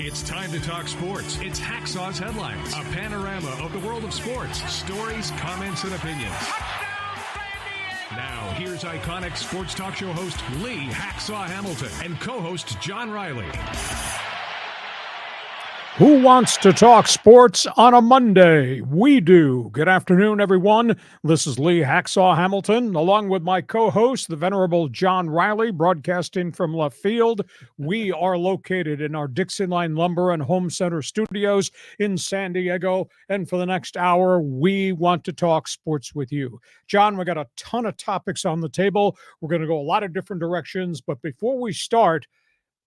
It's time to talk sports. It's Hacksaw's Headlines, a panorama of the world of sports, stories, comments, and opinions. Now, here's iconic sports talk show host Lee Hacksaw Hamilton and co-host John Riley. Who wants to talk sports on a Monday? We do. Good afternoon, everyone. This is Lee Hacksaw Hamilton, along with my co-host, the venerable John Riley, broadcasting from left field. We are located in our DIXIELINE Lumber and Home Center studios in San Diego. And for the next hour, we want to talk sports with you. John, we got a ton of topics on the table. We're going to go a lot of different directions. But before we start,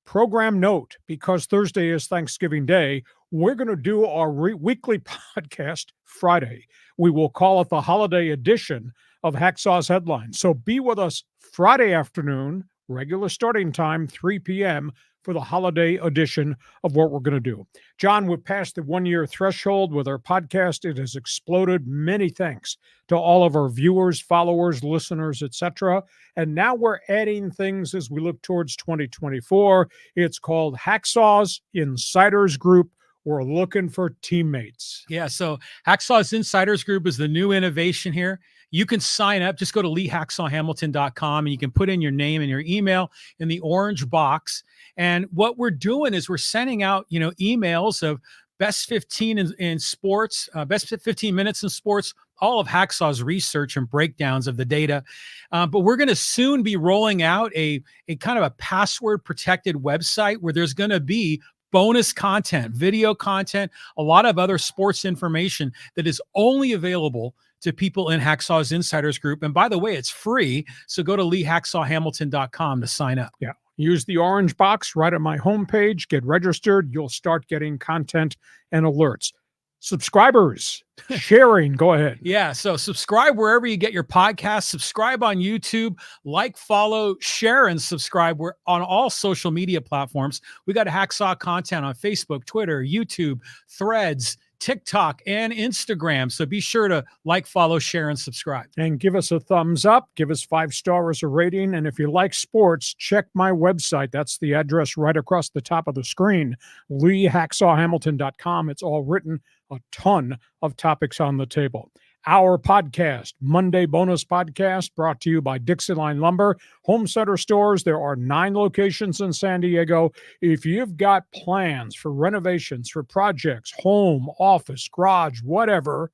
program note, because Thursday is Thanksgiving Day, we're going to do our weekly podcast Friday. We will call it the holiday edition of Hacksaw's Headlines. So be with us Friday afternoon, regular starting time, 3 p.m., for the holiday edition of what we're going to do. John, we've passed the one-year threshold with our podcast. It has exploded. Many thanks to all of our viewers, followers, listeners, etc. And now we're adding things as we look towards 2024. It's called Hacksaw's Insiders Group. We're looking for teammates. Yeah, so Hacksaw's Insiders Group is the new innovation here. You can sign up. Just go to LeeHacksawHamilton.com and you can put in your name and your email in the orange box. And what we're doing is we're sending out, emails of best 15 in sports, best 15 minutes in sports, all of Hacksaw's research and breakdowns of the data. But we're going to soon be rolling out a kind of a password protected website where there's going to be bonus content, video content, a lot of other sports information that is only available to people in Hacksaw's Insiders Group. And by the way, it's free. So go to LeeHacksawHamilton.com to sign up. Yeah. Use the orange box right on my homepage. Get registered. You'll start getting content and alerts. Subscribers, sharing, go ahead. Yeah, so subscribe wherever you get your podcasts. Subscribe on YouTube, like, follow, share, and subscribe. We're on all social media platforms. We got Hacksaw content on Facebook, Twitter, YouTube, Threads, TikTok, and Instagram. So be sure to like, follow, share, and subscribe. And give us a thumbs up. Give us 5 stars a rating. And if you like sports, check my website. That's the address right across the top of the screen, LeeHacksawHamilton.com. It's all written, a ton of topics on the table. Our podcast, Monday bonus podcast, brought to you by DIXIELINE Lumber Home Center Stores. There are 9 locations in San Diego. If you've got plans for renovations, for projects, home, office, garage, whatever,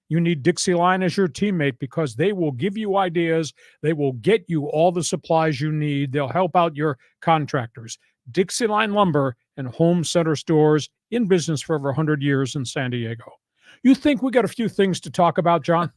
you need DIXIELINE as your teammate because they will give you ideas. They will get you all the supplies you need. They'll help out your contractors. DIXIELINE Lumber and Home Center Stores, in business for over 100 years in San Diego. You think we got a few things to talk about, John?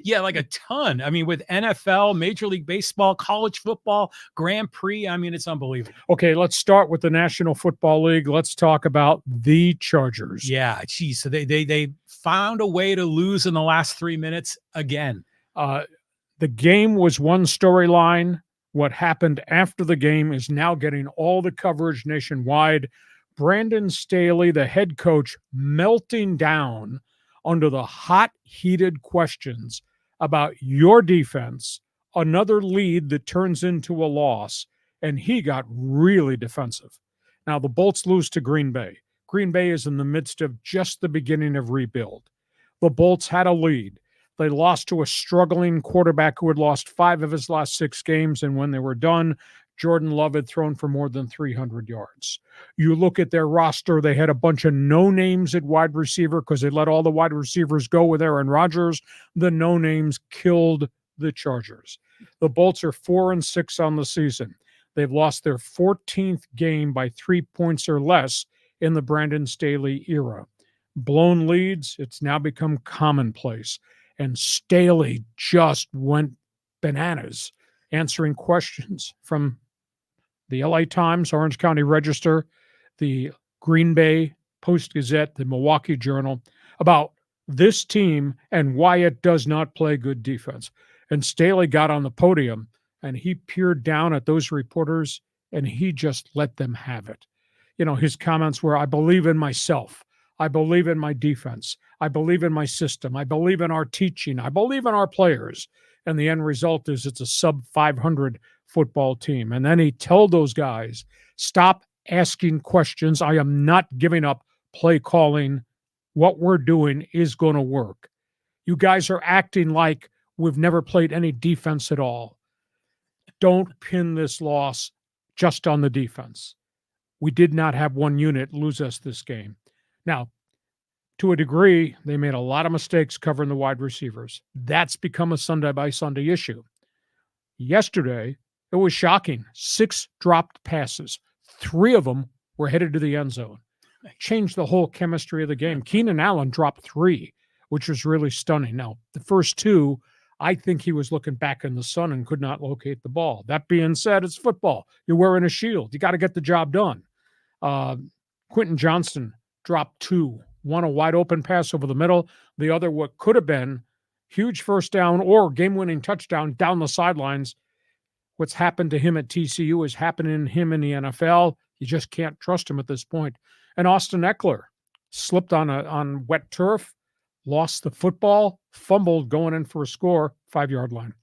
Yeah, like a ton. I mean, with NFL, Major League Baseball, college football, Grand Prix, I mean, it's unbelievable. Okay, let's start with the National Football League. Let's talk about the Chargers. Yeah, geez, so they found a way to lose in the last 3 minutes again. The game was one storyline. What happened after the game is now getting all the coverage nationwide. Brandon Staley, the head coach, melting down under the hot, heated questions about your defense, another lead that turns into a loss, and he got really defensive. Now, the Bolts lose to Green Bay. Green Bay is in the midst of just the beginning of rebuild. The Bolts had a lead. They lost to a struggling quarterback who had lost 5 of his last 6 games, and when they were done, Jordan Love had thrown for more than 300 yards. You look at their roster, they had a bunch of no-names at wide receiver because they let all the wide receivers go with Aaron Rodgers. The no-names killed the Chargers. The Bolts are 4-6 on the season. They've lost their 14th game by 3 points or less in the Brandon Staley era. Blown leads, it's now become commonplace. And Staley just went bananas answering questions from the LA Times, Orange County Register, the Green Bay Post-Gazette, the Milwaukee Journal, about this team and why it does not play good defense. And Staley got on the podium and he peered down at those reporters and he just let them have it. His comments were, I believe in myself. I believe in my defense. I believe in my system. I believe in our teaching. I believe in our players. And the end result is it's a sub-500 football team. And then he told those guys, stop asking questions. I am not giving up play calling. What we're doing is going to work. You guys are acting like we've never played any defense at all. Don't pin this loss just on the defense. We did not have one unit lose us this game. Now, to a degree, they made a lot of mistakes covering the wide receivers. That's become a Sunday by Sunday issue. Yesterday, it was shocking. 6 dropped passes. 3 of them were headed to the end zone. Changed the whole chemistry of the game. Keenan Allen dropped 3, which was really stunning. Now, the first 2, I think he was looking back in the sun and could not locate the ball. That being said, it's football. You're wearing a shield. You got to get the job done. Quentin Johnston dropped 2. One a wide open pass over the middle. The other what could have been huge first down or game-winning touchdown down the sidelines. What's happened to him at TCU is happening to him in the NFL. You just can't trust him at this point. And Austin Eckler slipped on wet turf, lost the football, fumbled going in for a score, 5-yard line.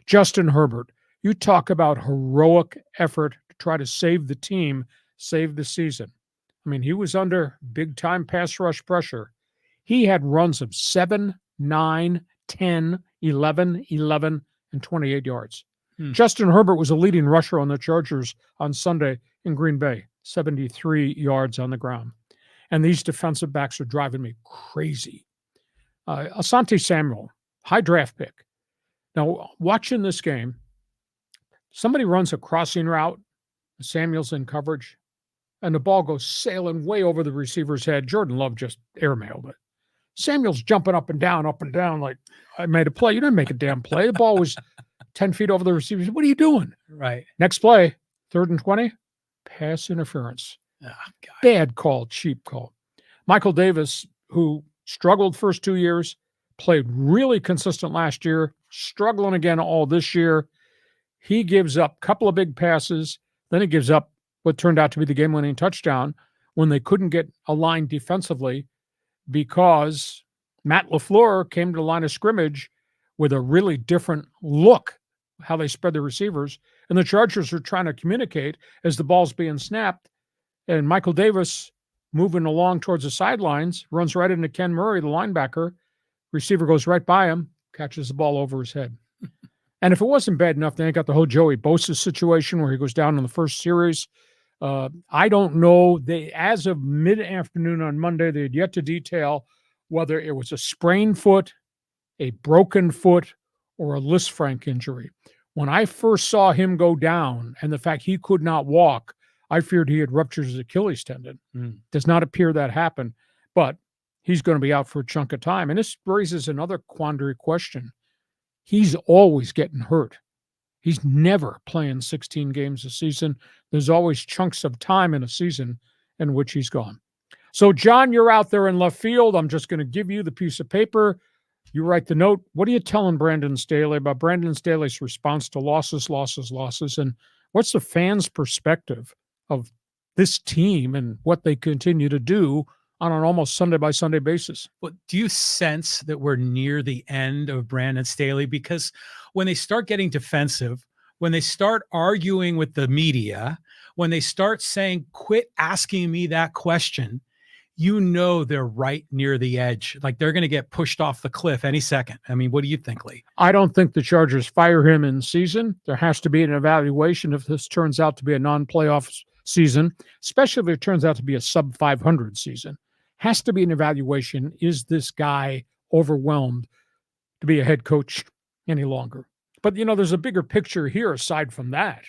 Justin Herbert, you talk about heroic effort to try to save the team, save the season. I mean, he was under big-time pass rush pressure. He had runs of 7, 9, 10, 11, 11, and 28 yards. Justin Herbert was a leading rusher on the Chargers on Sunday in Green Bay, 73 yards on the ground. And these defensive backs are driving me crazy. Asante Samuel, high draft pick. Now, watching this game, somebody runs a crossing route, Samuel's in coverage, and the ball goes sailing way over the receiver's head. Jordan Love just airmailed it. Samuel's jumping up and down, like, I made a play. You didn't make a damn play. The ball was 10 feet over the receiver. What are you doing? Right. Next play, 3rd and 20, pass interference. Oh, God. Bad call, cheap call. Michael Davis, who struggled first 2 years, played really consistent last year, struggling again all this year. He gives up a couple of big passes. Then he gives up what turned out to be the game-winning touchdown when they couldn't get aligned defensively because Matt LaFleur came to the line of scrimmage with a really different look, how they spread the receivers. And the Chargers are trying to communicate as the ball's being snapped. And Michael Davis, moving along towards the sidelines, runs right into Ken Murray, the linebacker. Receiver goes right by him, catches the ball over his head. And if it wasn't bad enough, then they got the whole Joey Bosa situation where he goes down in the first series. I don't know. As of mid-afternoon on Monday, they had yet to detail whether it was a sprained foot, a broken foot, or a Lisfranc injury. When I first saw him go down and the fact he could not walk, I feared he had ruptured his Achilles tendon. Does not appear that happened, but he's going to be out for a chunk of time. And this raises another quandary question. He's always getting hurt. He's never playing 16 games a season. There's always chunks of time in a season in which he's gone. So, John, you're out there in left field. I'm just going to give you the piece of paper. You write the note. What are you telling Brandon Staley about Brandon Staley's response to losses? And what's the fans' perspective of this team and what they continue to do on an almost Sunday by Sunday basis? Well, do you sense that we're near the end of Brandon Staley? Because when they start getting defensive, when they start arguing with the media, when they start saying, quit asking me that question, you know they're right near the edge. Like they're going to get pushed off the cliff any second. I mean, what do you think, Lee? I don't think the Chargers fire him in season. There has to be an evaluation if this turns out to be a non-playoff season, especially if it turns out to be a sub-500 season. Has to be an evaluation. Is this guy overwhelmed to be a head coach any longer? But, you know, there's a bigger picture here aside from that.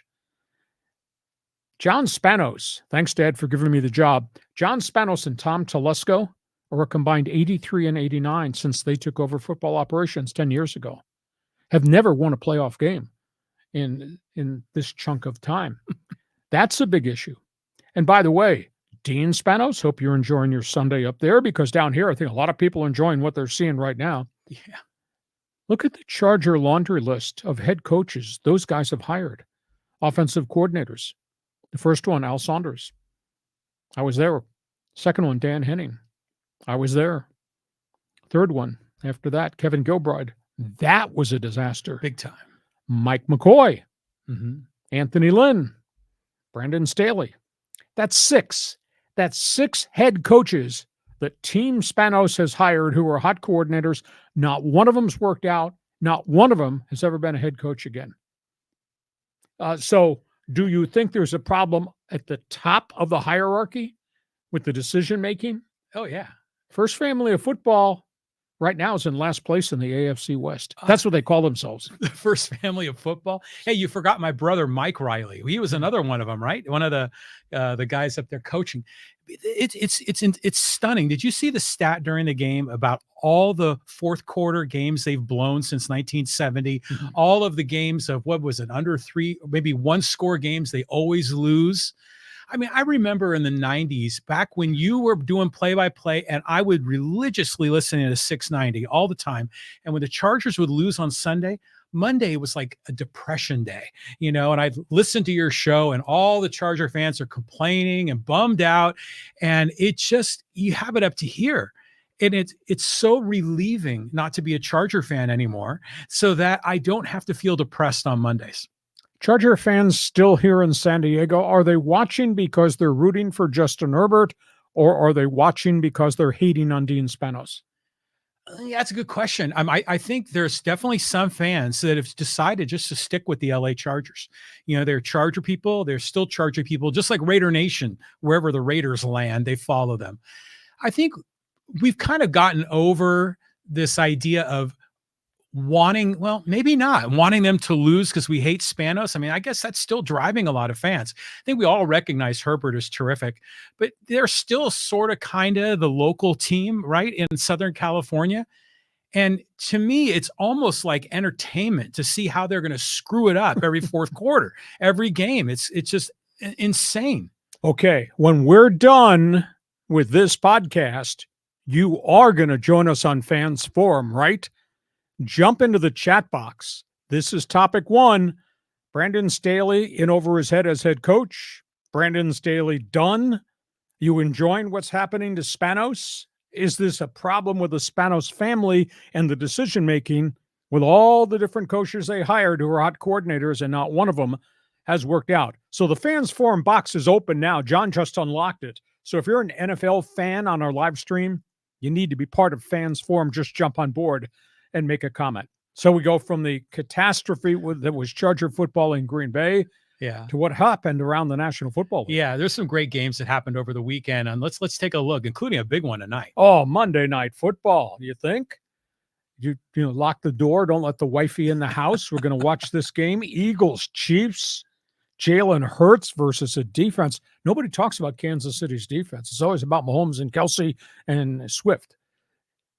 John Spanos, thanks, Dad, for giving me the job. John Spanos and Tom Telesco are a combined 83 and 89 since they took over football operations 10 years ago. Have never won a playoff game in this chunk of time. That's a big issue. And by the way, Dean Spanos, hope you're enjoying your Sunday up there, because down here, I think a lot of people are enjoying what they're seeing right now. Yeah. Look at the Charger laundry list of head coaches those guys have hired. Offensive coordinators. The first one, Al Saunders. I was there. Second one, Dan Henning. I was there. Third one, after that, Kevin Gilbride. That was a disaster. Big time. Mike McCoy. Mm-hmm. Anthony Lynn. Brandon Staley. That's six. That's six head coaches that Team Spanos has hired who are hot coordinators. Not one of them's worked out. Not one of them has ever been a head coach again. So do you think there's a problem at the top of the hierarchy with the decision-making? Oh, yeah. First Family of Football right now is in last place in the AFC West. That's what they call themselves. The First Family of Football. Hey, you forgot my brother, Mike Riley. He was another one of them, right? One of the guys up there coaching. It's stunning. Did you see the stat during the game about all the fourth quarter games they've blown since 1970? Mm-hmm. All of the games of, what was it, under 3, maybe 1 score games they always lose. I mean, I remember in the 90s, back when you were doing play-by-play, and I would religiously listen to 690 all the time. And when the Chargers would lose on Sunday, Monday was like a depression day, and I'd listen to your show and all the Charger fans are complaining and bummed out. And you have it up to here. And it's so relieving not to be a Charger fan anymore, so that I don't have to feel depressed on Mondays. Charger fans still here in San Diego, are they watching because they're rooting for Justin Herbert, or are they watching because they're hating on Dean Spanos? Yeah, that's a good question. I think there's definitely some fans that have decided just to stick with the LA Chargers. They're Charger people. They're still Charger people, just like Raider Nation. Wherever the Raiders land, they follow them. I think we've kind of gotten over this idea of wanting them to lose because we hate Spanos. I mean, I guess that's still driving a lot of fans. I think we all recognize Herbert is terrific, but they're still sort of kind of the local team, right, in Southern California. And to me, it's almost like entertainment to see how they're going to screw it up every fourth quarter, every game. It's just insane. Okay, when we're done with this podcast, you are going to join us on Fans Forum, right? Jump into the chat box. This is topic 1. Brandon Staley in over his head as head coach. Brandon Staley done. You enjoying what's happening to Spanos? Is this a problem with the Spanos family and the decision-making with all the different coaches they hired who are hot coordinators and not one of them has worked out? So the Fans Forum box is open now. John just unlocked it. So if you're an NFL fan on our live stream, you need to be part of Fans Forum. Just jump on board and make a comment. So we go from the catastrophe that was Charger football in Green Bay to what happened around the National Football League. Yeah, there's some great games that happened over the weekend, and let's take a look, including a big one tonight. Oh, Monday Night Football. You think? You lock the door, don't let the wifey in the house. We're going to watch this game. Eagles, Chiefs, Jalen Hurts versus a defense. Nobody talks about Kansas City's defense. It's always about Mahomes and Kelsey and Swift.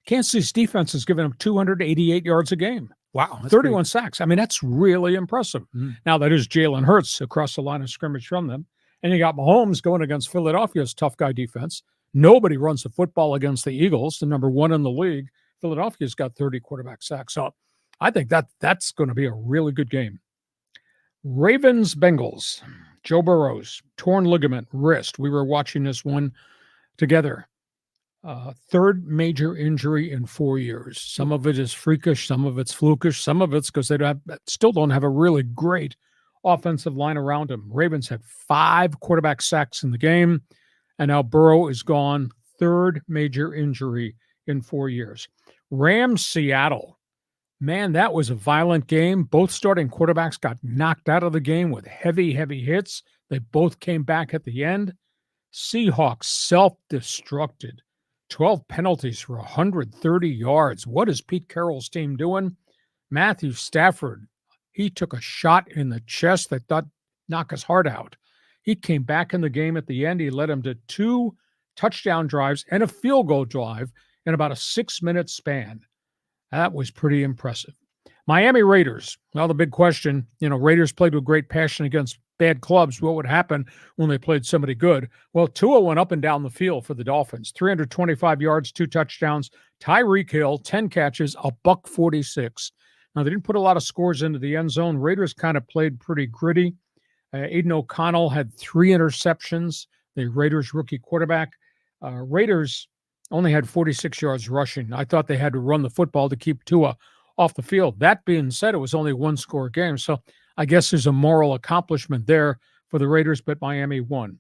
Kansas City's defense has given them 288 yards a game. Wow. 31 sacks. I mean, that's really impressive. Now, that is Jalen Hurts across the line of scrimmage from them. And you got Mahomes going against Philadelphia's tough guy defense. Nobody runs the football against the Eagles, the number 1 in the league. Philadelphia's got 30 quarterback sacks. So I think that's going to be a really good game. Ravens-Bengals. Joe Burrow's torn ligament, wrist. We were watching this one together. Third major injury in 4 years. Some of it is freakish, some of it's flukish, some of it's because they still don't have a really great offensive line around him. Ravens had 5 quarterback sacks in the game, and now Burrow is gone. Third major injury in 4 years. Rams-Seattle. Man, that was a violent game. Both starting quarterbacks got knocked out of the game with heavy, heavy hits. They both came back at the end. Seahawks self-destructed. 12 penalties for 130 yards. What is Pete Carroll's team doing? Matthew Stafford, he took a shot in the chest that thought knock his heart out. He came back in the game at the end. He led him to 2 touchdown drives and a field goal drive in about a 6-minute span. That was pretty impressive. Miami Raiders. Well, the big question, Raiders played with great passion against bad clubs. What would happen when they played somebody good? Well, Tua went up and down the field for the Dolphins. 325 yards, 2 touchdowns. Tyreek Hill, 10 catches, $146. Now, they didn't put a lot of scores into the end zone. Raiders kind of played pretty gritty. Aiden O'Connell had 3 interceptions, the Raiders rookie quarterback. Raiders only had 46 yards rushing. I thought they had to run the football to keep Tua off the field. That being said, it was only 1-score game. So I guess there's a moral accomplishment there for the Raiders, but Miami won.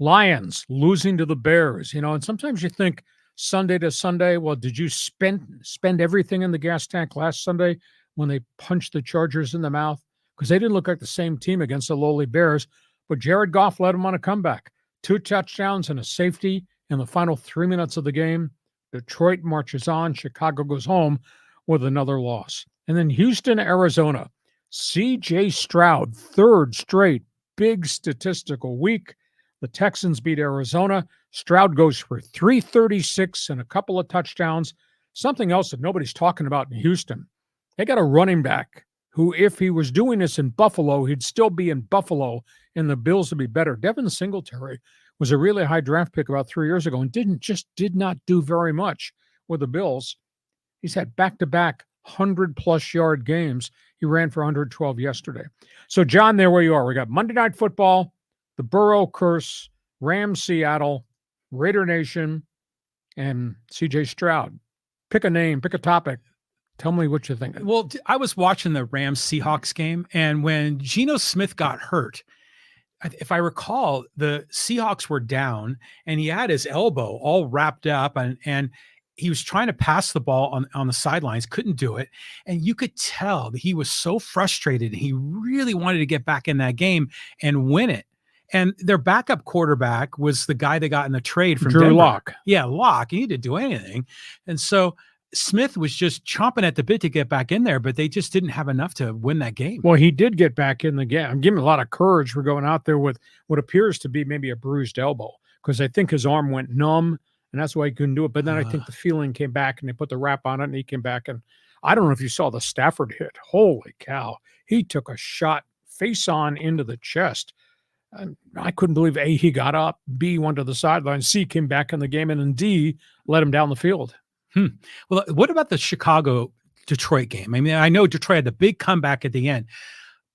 Lions losing to the Bears, and sometimes you think Sunday to Sunday, well, did you spend everything in the gas tank last Sunday when they punched the Chargers in the mouth? Because they didn't look like the same team against the lowly Bears, but Jared Goff led them on a comeback. 2 touchdowns and a safety in the final 3 minutes of the game. Detroit marches on. Chicago goes home with another loss. And then Houston, Arizona. C.J. Stroud, 3rd straight big statistical week. The Texans beat Arizona. Stroud goes for 336 and a couple of touchdowns. Something else that nobody's talking about in Houston. They got a running back who, if he was doing this in Buffalo, he'd still be in Buffalo and the Bills would be better. Devin Singletary was a really high draft pick about 3 years ago and did not do very much with the Bills. He's had back-to-back 100-plus yard games. He ran for 112 yesterday. So, John, there where you are. We got Monday Night Football, the Burrow curse, Rams, Seattle, Raider Nation, and C.J. Stroud. Pick a name, pick a topic. Tell me what you think. Well, I was watching the Rams-Seahawks game, and when Geno Smith got hurt, if I recall, the Seahawks were down, and he had his elbow all wrapped up, and he was trying to pass the ball on the sidelines, couldn't do it. And you could tell that he was so frustrated. He really wanted to get back in that game and win it. And their backup quarterback was the guy they got in the trade from Drew Denver. Lock. Yeah, Lock. He didn't do anything. And so Smith was just chomping at the bit to get back in there, but they just didn't have enough to win that game. Well, he did get back in the game. I'm giving him a lot of courage for going out there with what appears to be maybe a bruised elbow, because I think his arm went numb, and that's why he couldn't do it. But then I think the feeling came back, and they put the wrap on it, and he came back. And I don't know if you saw the Stafford hit. Holy cow. He took a shot face on into the chest. And I couldn't believe, A, he got up, B, went to the sideline, C, came back in the game, and then D, let him down the field. Well, what about the Chicago-Detroit game? I mean, I know Detroit had the big comeback at the end,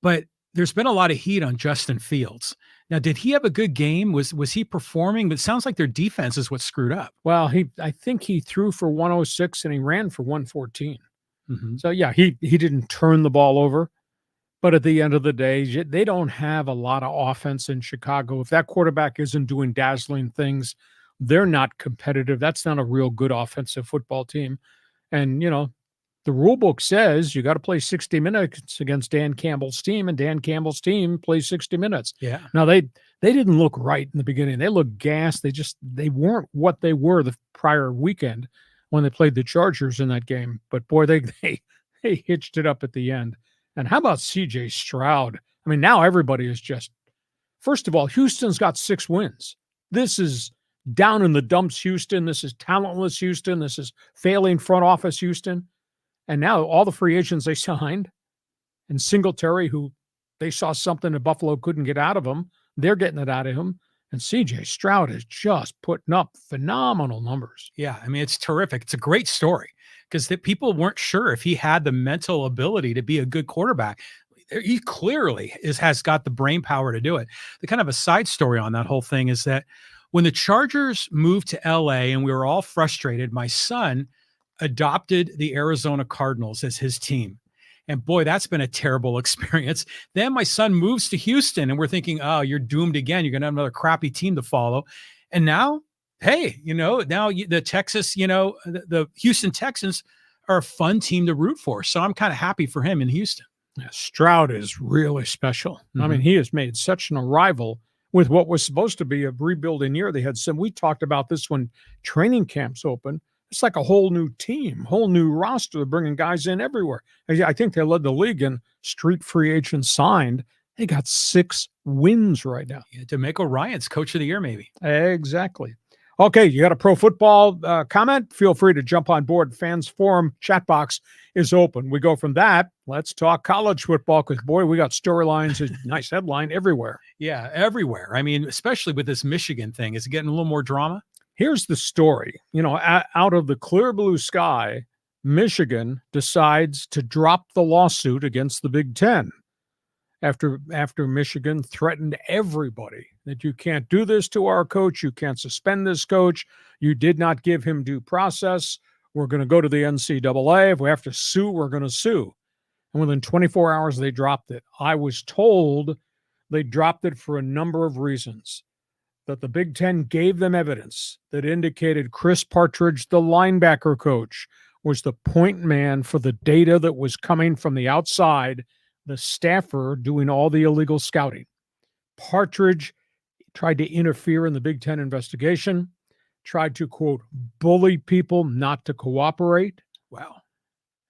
but there's been a lot of heat on Justin Fields. Now, did he have a good game? Was he performing? But it sounds like their defense is what screwed up. Well, I think he threw for 106 and he ran for 114. So, yeah, he didn't turn the ball over. But at the end of the day, they don't have a lot of offense in Chicago. If that quarterback isn't doing dazzling things, they're not competitive. That's not a real good offensive football team. And, the rule book says you got to play 60 minutes against Dan Campbell's team, and Dan Campbell's team plays 60 minutes. Yeah. Now, they didn't look right in the beginning. They looked gassed. They weren't what they were the prior weekend when they played the Chargers in that game. But, boy, they hitched it up at the end. And how about C.J. Stroud? I mean, now everybody is just, first of all, Houston's got 6 wins. This is down in the dumps Houston. This is talentless Houston. This is failing front office Houston. And now all the free agents they signed, and Singletary, who they saw something that Buffalo couldn't get out of him, they're getting it out of him. And C.J. Stroud is just putting up phenomenal numbers. Yeah, I mean, it's terrific. It's a great story because the people weren't sure if he had the mental ability to be a good quarterback. He clearly has got the brain power to do it. The kind of a side story on that whole thing is that when the Chargers moved to L.A. and we were all frustrated, my son adopted the Arizona Cardinals as his team. And boy, that's been a terrible experience. Then my son moves to Houston and we're thinking, oh, you're doomed again. You're going to have another crappy team to follow. And now, hey, now the Texas, the Houston Texans are a fun team to root for. So I'm kind of happy for him in Houston. Yeah, Stroud is really special. I mean, he has made such an arrival with what was supposed to be a rebuilding year. We talked about this when training camps open. It's like a whole new team, whole new roster. They're bringing guys in everywhere. I think they led the league in street free agents signed. They got 6 wins right now. Yeah, DeMeco Ryans, coach of the year, maybe. Exactly. Okay, you got a pro football comment? Feel free to jump on board. Fans Forum chat box is open. We go from that. Let's talk college football because, boy, we got storylines, a nice headline everywhere. Yeah, everywhere. I mean, especially with this Michigan thing. Is it getting a little more drama? Here's the story. Out of the clear blue sky, Michigan decides to drop the lawsuit against the Big Ten after Michigan threatened everybody that you can't do this to our coach. You can't suspend this coach. You did not give him due process. We're going to go to the NCAA. If we have to sue, we're going to sue. And within 24 hours, they dropped it. I was told they dropped it for a number of reasons. that the Big Ten gave them evidence that indicated Chris Partridge, the linebacker coach, was the point man for the data that was coming from the outside, the staffer doing all the illegal scouting. Partridge tried to interfere in the Big Ten investigation, tried to, quote, bully people not to cooperate. Wow.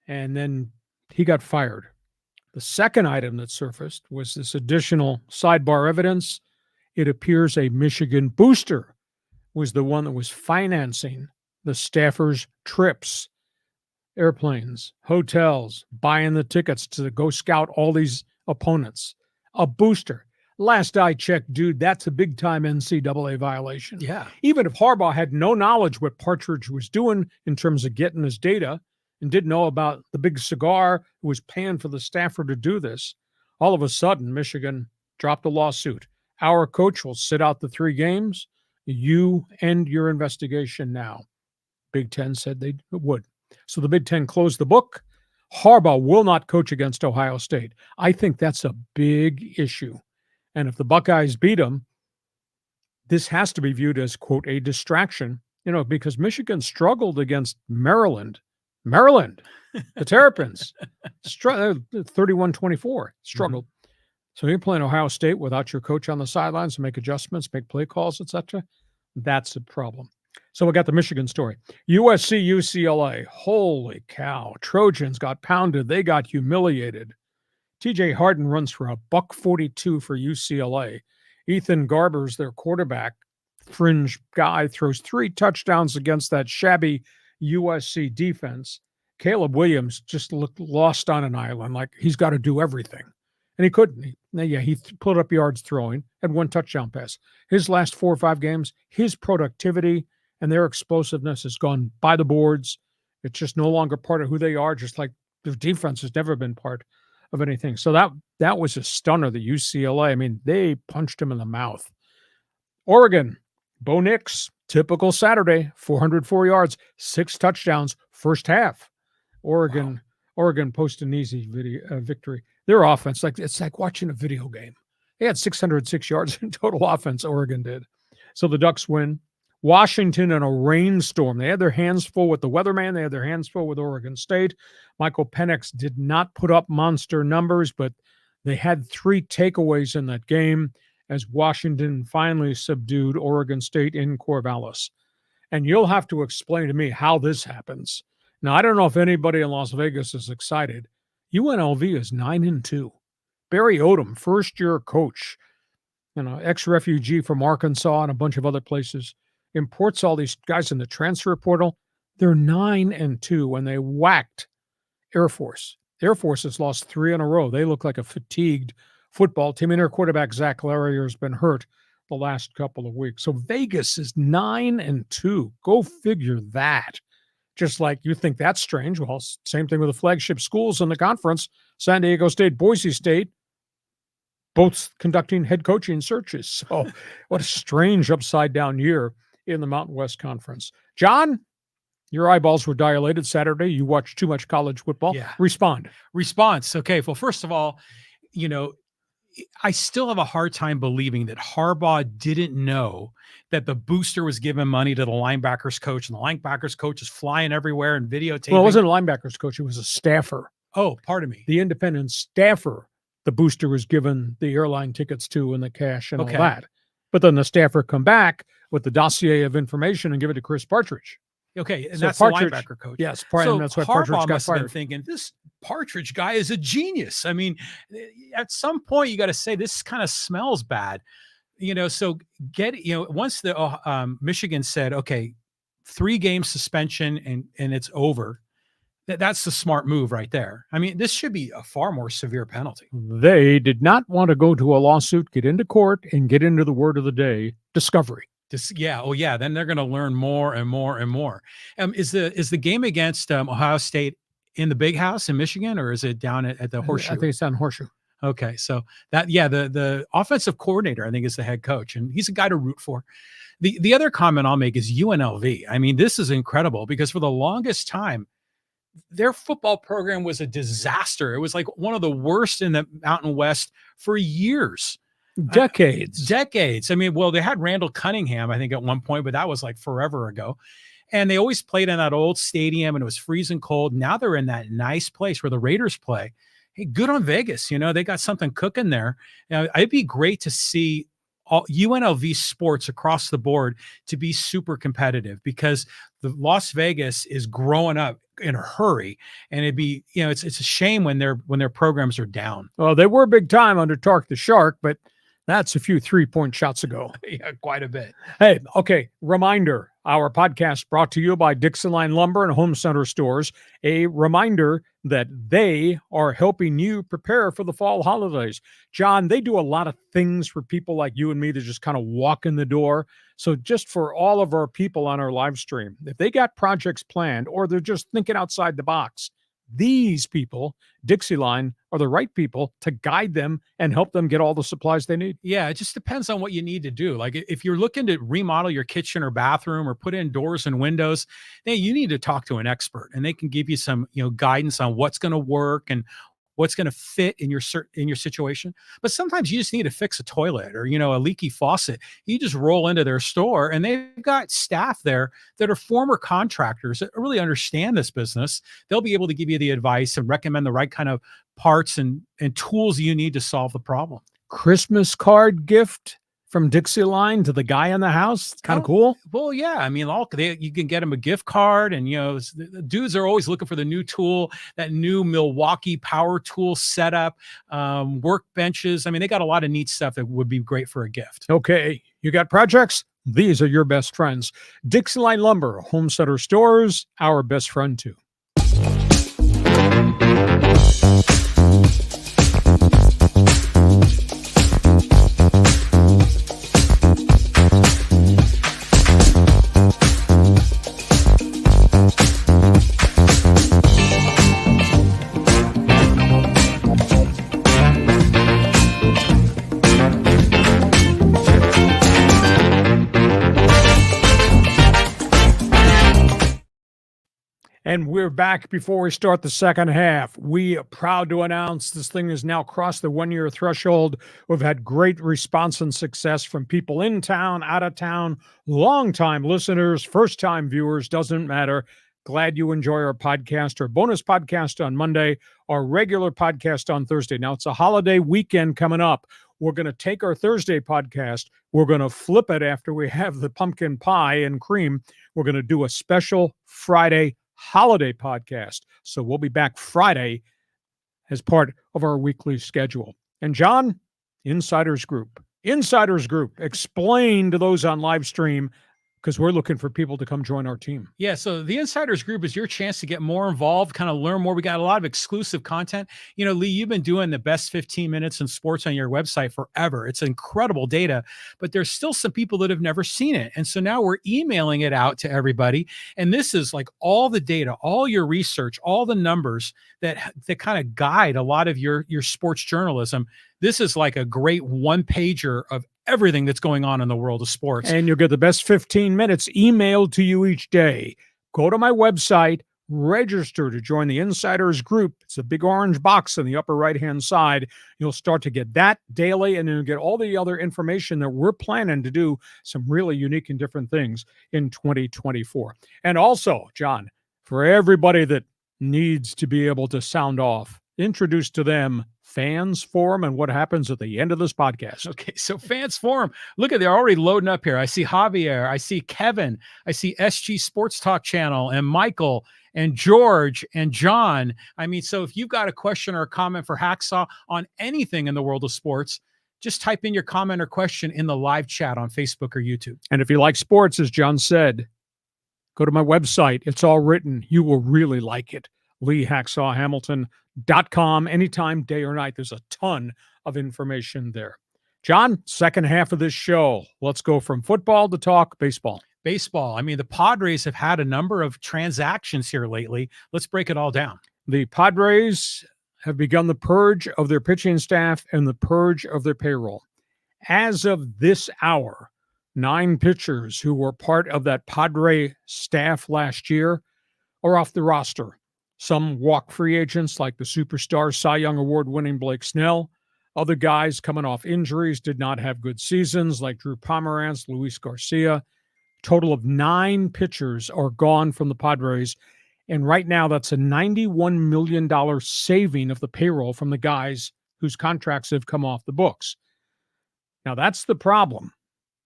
And then he got fired. The second item that surfaced was this additional sidebar evidence. It appears a Michigan booster was the one that was financing the staffers' trips, airplanes, hotels, buying the tickets to go scout all these opponents. A booster. Last I checked, dude, that's a big-time NCAA violation. Yeah. Even if Harbaugh had no knowledge what Partridge was doing in terms of getting his data and didn't know about the big cigar who was paying for the staffer to do this, all of a sudden, Michigan dropped a lawsuit. Our coach will sit out the 3 games. You end your investigation now. Big Ten said they would. So the Big Ten closed the book. Harbaugh will not coach against Ohio State. I think that's a big issue. And if the Buckeyes beat them, this has to be viewed as, quote, a distraction, because Michigan struggled against Maryland. The Terrapins, 31-24, struggled. Mm-hmm. So you're playing Ohio State without your coach on the sidelines to make adjustments, make play calls, etc. That's a problem. So we got the Michigan story. USC-UCLA, holy cow. Trojans got pounded. They got humiliated. TJ Harden runs for $142 for UCLA. Ethan Garber's their quarterback, fringe guy, throws 3 touchdowns against that shabby USC defense. Caleb Williams just looked lost on an island, like he's got to do everything. And he couldn't. He put up yards throwing, had 1 touchdown pass. His last 4 or 5 games, his productivity and their explosiveness has gone by the boards. It's just no longer part of who they are, just like their defense has never been part of anything. So that was a stunner, the UCLA. I mean, they punched him in the mouth. Oregon, Bo Nix, typical Saturday, 404 yards, 6 touchdowns, first half. Oregon posted an easy victory. Their offense, it's like watching a video game. They had 606 yards in total offense, Oregon did. So the Ducks win. Washington in a rainstorm. They had their hands full with the weatherman. They had their hands full with Oregon State. Michael Penix did not put up monster numbers, but they had 3 takeaways in that game as Washington finally subdued Oregon State in Corvallis. And you'll have to explain to me how this happens. Now, I don't know if anybody in Las Vegas is excited. UNLV is 9-2. Barry Odom, first-year coach, ex-refugee from Arkansas and a bunch of other places, imports all these guys in the transfer portal. They're 9-2, and they whacked Air Force. Air Force has lost 3 in a row. They look like a fatigued football team, and their quarterback, Zach Larrier, has been hurt the last couple of weeks. So Vegas is 9-2. Go figure that. Just like you think that's strange. Well, same thing with the flagship schools in the conference, San Diego State, Boise State, both conducting head coaching searches. So what a strange upside-down year in the Mountain West Conference. John, your eyeballs were dilated Saturday. You watched too much college football. Yeah. Response. Okay. Well, first of all, I still have a hard time believing that Harbaugh didn't know that the booster was giving money to the linebackers coach, and the linebackers coach is flying everywhere and videotaping. Well, it wasn't a linebackers coach. It was a staffer. Oh, pardon me. The independent staffer, the booster was given the airline tickets to and the cash and all that. But then the staffer come back with the dossier of information and give it to Chris Partridge. Okay, and so that's Partridge, the linebacker coach. Yes, so that's why Harbaugh Partridge got must have fired. been thinking, this Partridge guy is a genius. I mean, at some point you got to say this kind of smells bad. So once the Michigan said, okay, 3 game suspension and it's over, that's the smart move right there. I mean, this should be a far more severe penalty. They did not want to go to a lawsuit, get into court, and get into the word of the day, discovery. Then they're going to learn more and more and more. Is the game against Ohio State in the Big House in Michigan, or is it down at the Horseshoe? I think it's down Horseshoe. Okay, so the offensive coordinator, I think, is the head coach, and he's a guy to root for. The other comment I'll make is UNLV. I mean, this is incredible because for the longest time, their football program was a disaster. It was like one of the worst in the Mountain West for years. Decades. I mean, well, they had Randall Cunningham, I think, at one point, but that was like forever ago. And they always played in that old stadium, and it was freezing cold. Now they're in that nice place where the Raiders play. Hey, good on Vegas. You know, they got something cooking there. Now, it'd be great to see all UNLV sports across the board to be super competitive, because the Las Vegas is growing up in a hurry, and it'd be, you know, it's a shame when their programs are down. Well, they were big time under Tark the Shark, but that's a few 3-point shots ago. Yeah, quite a bit. Hey, okay. Reminder, our podcast brought to you by DIXIELINE Lumber and Home Center Stores. A reminder that they are helping you prepare for the fall holidays. John, they do a lot of things for people like you and me that just kind of walk in the door. So just for all of our people on our live stream, if they got projects planned or they're just thinking outside the box, these people, DIXIELINE, are the right people to guide them and help them get all the supplies they need. Yeah, it just depends on what you need to do. Like if you're looking to remodel your kitchen or bathroom or put in doors and windows, then you need to talk to an expert, and they can give you some, you know, guidance on what's going to work and what's going to fit in your situation. But sometimes you just need to fix a toilet or, you know, a leaky faucet. You just roll into their store, and they've got staff there that are former contractors that really understand this business. They'll be able to give you the advice and recommend the right kind of parts and tools you need to solve the problem. Christmas card gift from DIXIELINE to the guy in the house. It's kind of cool. Well, yeah. I mean, you can get them a gift card, and, you know, the dudes are always looking for the new tool, that new Milwaukee power tool setup, workbenches. I mean, they got a lot of neat stuff that would be great for a gift. Okay. You got projects? These are your best friends. DIXIELINE Lumber, Home Center Stores, our best friend too. And we're back. Before we start the second half, we are proud to announce this thing has now crossed the 1-year threshold. We've had great response and success from people in town, out of town, longtime listeners, first-time viewers, doesn't matter. Glad you enjoy our podcast, our bonus podcast on Monday, our regular podcast on Thursday. Now, it's a holiday weekend coming up. We're going to take our Thursday podcast. We're going to flip it after we have the pumpkin pie and cream. We're going to do a special Friday holiday podcast. So we'll be back Friday as part of our weekly schedule. And John, Insiders Group, explain to those on live stream, because we're looking for people to come join our team. Yeah, so the Insiders Group is your chance to get more involved, kind of learn more. We got a lot of exclusive content. You know, Lee, you've been doing the best 15 minutes in sports on your website forever. It's incredible data, but there's still some people that have never seen it. And so now we're emailing it out to everybody. And this is like all the data, all your research, all the numbers that kind of guide a lot of your sports journalism. This is like a great one-pager of everything that's going on in the world of sports. And you'll get the best 15 minutes emailed to you each day. Go to my website, register to join the Insiders Group. It's a big orange box on the upper right-hand side. You'll start to get that daily, and you'll get all the other information that we're planning to do some really unique and different things in 2024. And also, John, for everybody that needs to be able to sound off, introduce to them Fans Forum and what happens at the end of this podcast. Okay, so Fans Forum, look at, they're already loading up here. I see Javier, I see Kevin, I see SG Sports Talk Channel, and Michael, and George, and John. I mean, so if you've got a question or a comment for Hacksaw on anything in the world of sports, just type in your comment or question in the live chat on Facebook or YouTube. And if you like sports, as John said, go to my website. It's all written. You will really like it. LeeHacksawHamilton.com. Anytime, day or night, there's a ton of information there. John, second half of this show. Let's go from football to talk baseball. Baseball. I mean, the Padres have had a number of transactions here lately. Let's break it all down. The Padres have begun the purge of their pitching staff and the purge of their payroll. As of this hour, 9 pitchers who were part of that Padre staff last year are off the roster. Some walk free agents like the superstar Cy Young Award winning Blake Snell. Other guys coming off injuries did not have good seasons, like Drew Pomeranz, Luis Garcia. Total of 9 pitchers are gone from the Padres. And right now, that's a $91 million saving of the payroll from the guys whose contracts have come off the books. Now, that's the problem.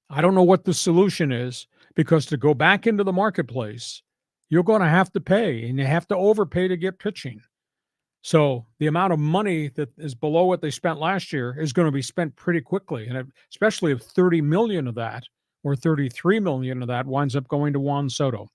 I don't know what the solution is, because to go back into the marketplace, you're going to have to pay, and you have to overpay to get pitching. So the amount of money that is below what they spent last year is going to be spent pretty quickly, and especially if 30 million of that or 33 million of that winds up going to Juan Soto.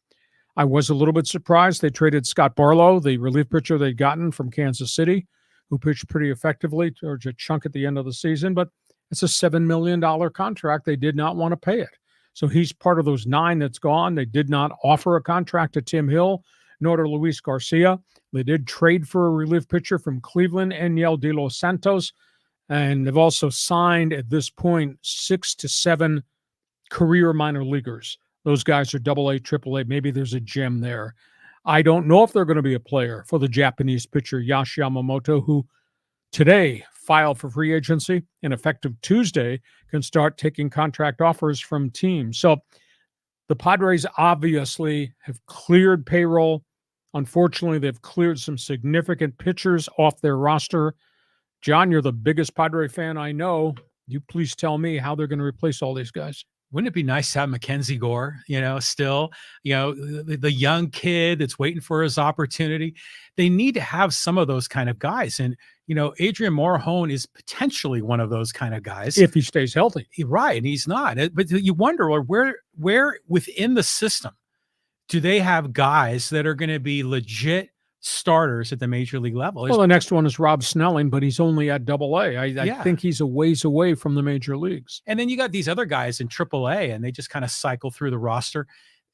I was a little bit surprised they traded Scott Barlow, the relief pitcher they'd gotten from Kansas City, who pitched pretty effectively towards a chunk at the end of the season, but it's a $7 million contract. They did not want to pay it. So he's part of those 9 that's gone. They did not offer a contract to Tim Hill, nor to Luis Garcia. They did trade for a relief pitcher from Cleveland, Enyel De Los Santos, and they've also signed at this point 6 to 7 career minor leaguers. Those guys are AA, AAA. Maybe there's a gem there. I don't know if they're going to be a player for the Japanese pitcher Yash Yamamoto, who today filed for free agency and effective Tuesday can start taking contract offers from teams. So the Padres obviously have cleared payroll. Unfortunately, they've cleared some significant pitchers off their roster. John, you're the biggest Padre fan I know. You please tell me how they're going to replace all these guys. Wouldn't it be nice to have Mackenzie Gore, still, the young kid that's waiting for his opportunity? They need to have some of those kind of guys. And, Adrian Morejon is potentially one of those kind of guys. If he stays healthy. Right. And he's not. But you wonder, where within the system do they have guys that are going to be legit starters at the major league level? Well, the next one is Rob Snelling, but he's only at AA. I think he's a ways away from the major leagues. And then you got these other guys in AAA, and they just kind of cycle through the roster,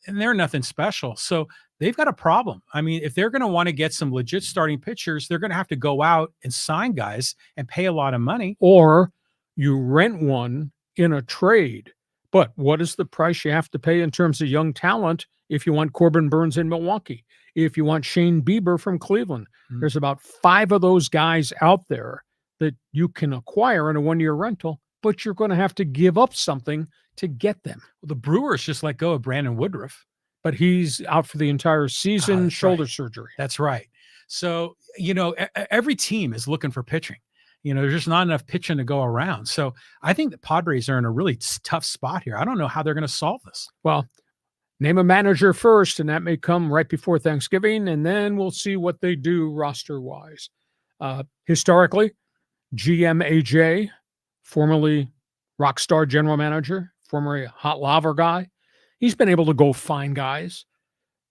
and they're nothing special. So they've got a problem. I mean, if they're going to want to get some legit starting pitchers, they're going to have to go out and sign guys and pay a lot of money. Or you rent one in a trade. But what is the price you have to pay in terms of young talent if you want Corbin Burns in Milwaukee? If you want Shane Bieber from Cleveland? There's about 5 of those guys out there that you can acquire in a one-year rental, but you're going to have to give up something to get them. Well, the Brewers just let go of Brandon Woodruff. But he's out for the entire season, shoulder surgery. That's right. So, every team is looking for pitching. There's just not enough pitching to go around. So I think the Padres are in a really tough spot here. I don't know how they're going to solve this. Well, name a manager first, and that may come right before Thanksgiving, and then we'll see what they do roster-wise. Historically, GM AJ, formerly Rockstar general manager, formerly Hot Lava guy, he's been able to go find guys.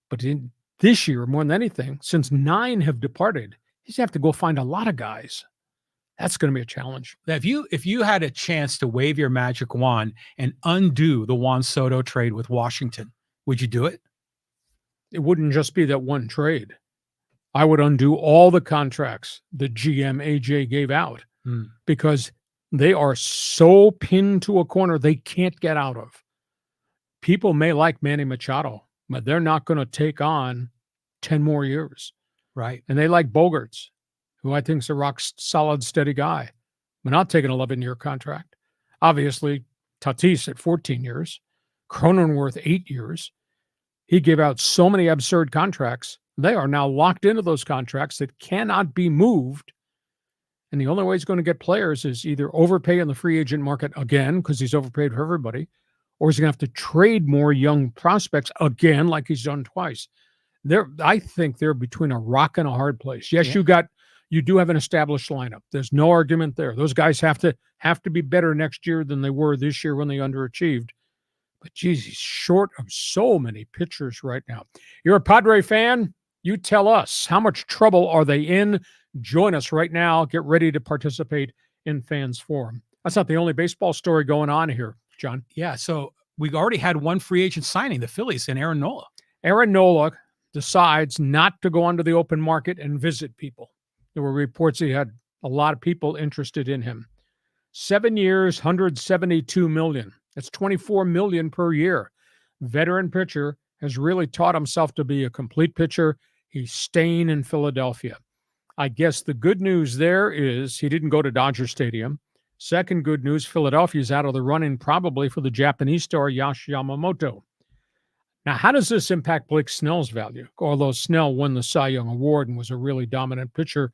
But in this year, more than anything, since 9 have departed, he's going to have to go find a lot of guys. That's going to be a challenge. If you had a chance to wave your magic wand and undo the Juan Soto trade with Washington, would you do it? It wouldn't just be that one trade. I would undo all the contracts that GM AJ gave out because they are so pinned to a corner they can't get out of. People may like Manny Machado, but they're not going to take on 10 more years. Right. And they like Bogarts, who I think is a rock-solid, steady guy, but not taking an 11-year contract. Obviously, Tatis at 14 years, Cronenworth 8 years. He gave out so many absurd contracts. They are now locked into those contracts that cannot be moved. And the only way he's going to get players is either overpay in the free agent market again, because he's overpaid for everybody, or he's going to have to trade more young prospects again, like he's done twice. I think they're between a rock and a hard place. Yes, you do have an established lineup. There's no argument there. Those guys have to be better next year than they were this year when they underachieved. But geez, he's short of so many pitchers right now. You're a Padre fan? You tell us, how much trouble are they in? Join us right now. Get ready to participate in Fans Forum. That's not the only baseball story going on here, John. Yeah, so we already had one free agent signing, the Phillies, and Aaron Nola. Aaron Nola decides not to go onto the open market and visit people. There were reports he had a lot of people interested in him. 7 years, $172 million. That's $24 million per year. Veteran pitcher, has really taught himself to be a complete pitcher. He's staying in Philadelphia. I guess the good news there is he didn't go to Dodger Stadium. Second good news, Philadelphia's out of the running probably for the Japanese star Yoshi Yamamoto. Now, how does this impact Blake Snell's value? Although Snell won the Cy Young Award and was a really dominant pitcher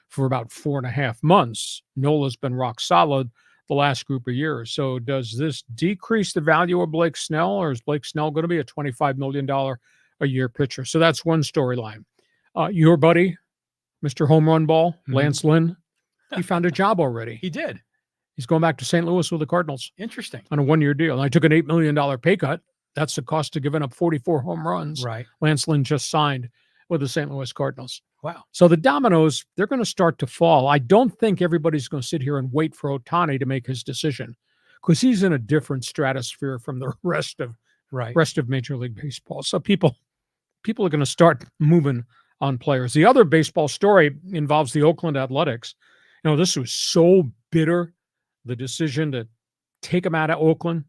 for about 4.5 months, Nola's been rock solid the last group of years. So does this decrease the value of Blake Snell, or is Blake Snell going to be a $25 million a year pitcher? So that's one storyline. Your buddy, Mr. Home Run Ball, Lance Lynn, he found a job already. He did. He's going back to St. Louis with the Cardinals. Interesting. On a one-year deal. And I took an $8 million pay cut. That's the cost of giving up 44 home runs. Right. Lance Lynn just signed with the St. Louis Cardinals. Wow. So the dominoes, they're going to start to fall. I don't think everybody's going to sit here and wait for Ohtani to make his decision, because he's in a different stratosphere from the rest of Major League Baseball. So people are going to start moving on players. The other baseball story involves the Oakland Athletics. You know, this was so bitter, the decision to take him out of Oakland.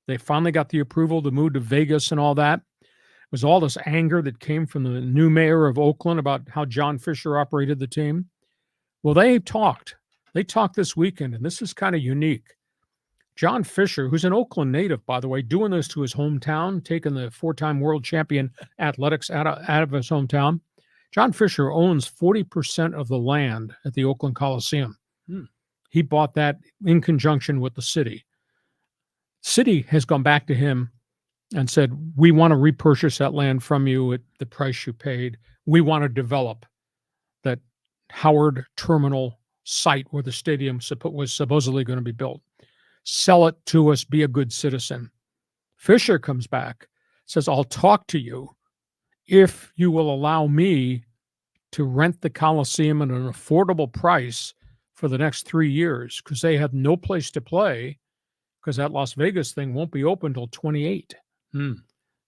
They finally got the approval to move to Vegas and all that. It was all this anger that came from the new mayor of Oakland about how John Fisher operated the team. Well, they talked. They talked this weekend, and this is kind of unique. John Fisher, who's an Oakland native, by the way, doing this to his hometown, taking the 4-time world champion Athletics out of his hometown. John Fisher owns 40% of the land at the Oakland Coliseum. He bought that in conjunction with the city. City has gone back to him and said, we want to repurchase that land from you at the price you paid. We want to develop that Howard Terminal site where the stadium was supposedly going to be built. Sell it to us, be a good citizen. Fisher comes back, says, I'll talk to you if you will allow me to rent the Coliseum at an affordable price for the next 3 years, because they have no place to play, because that Las Vegas thing won't be open until 28.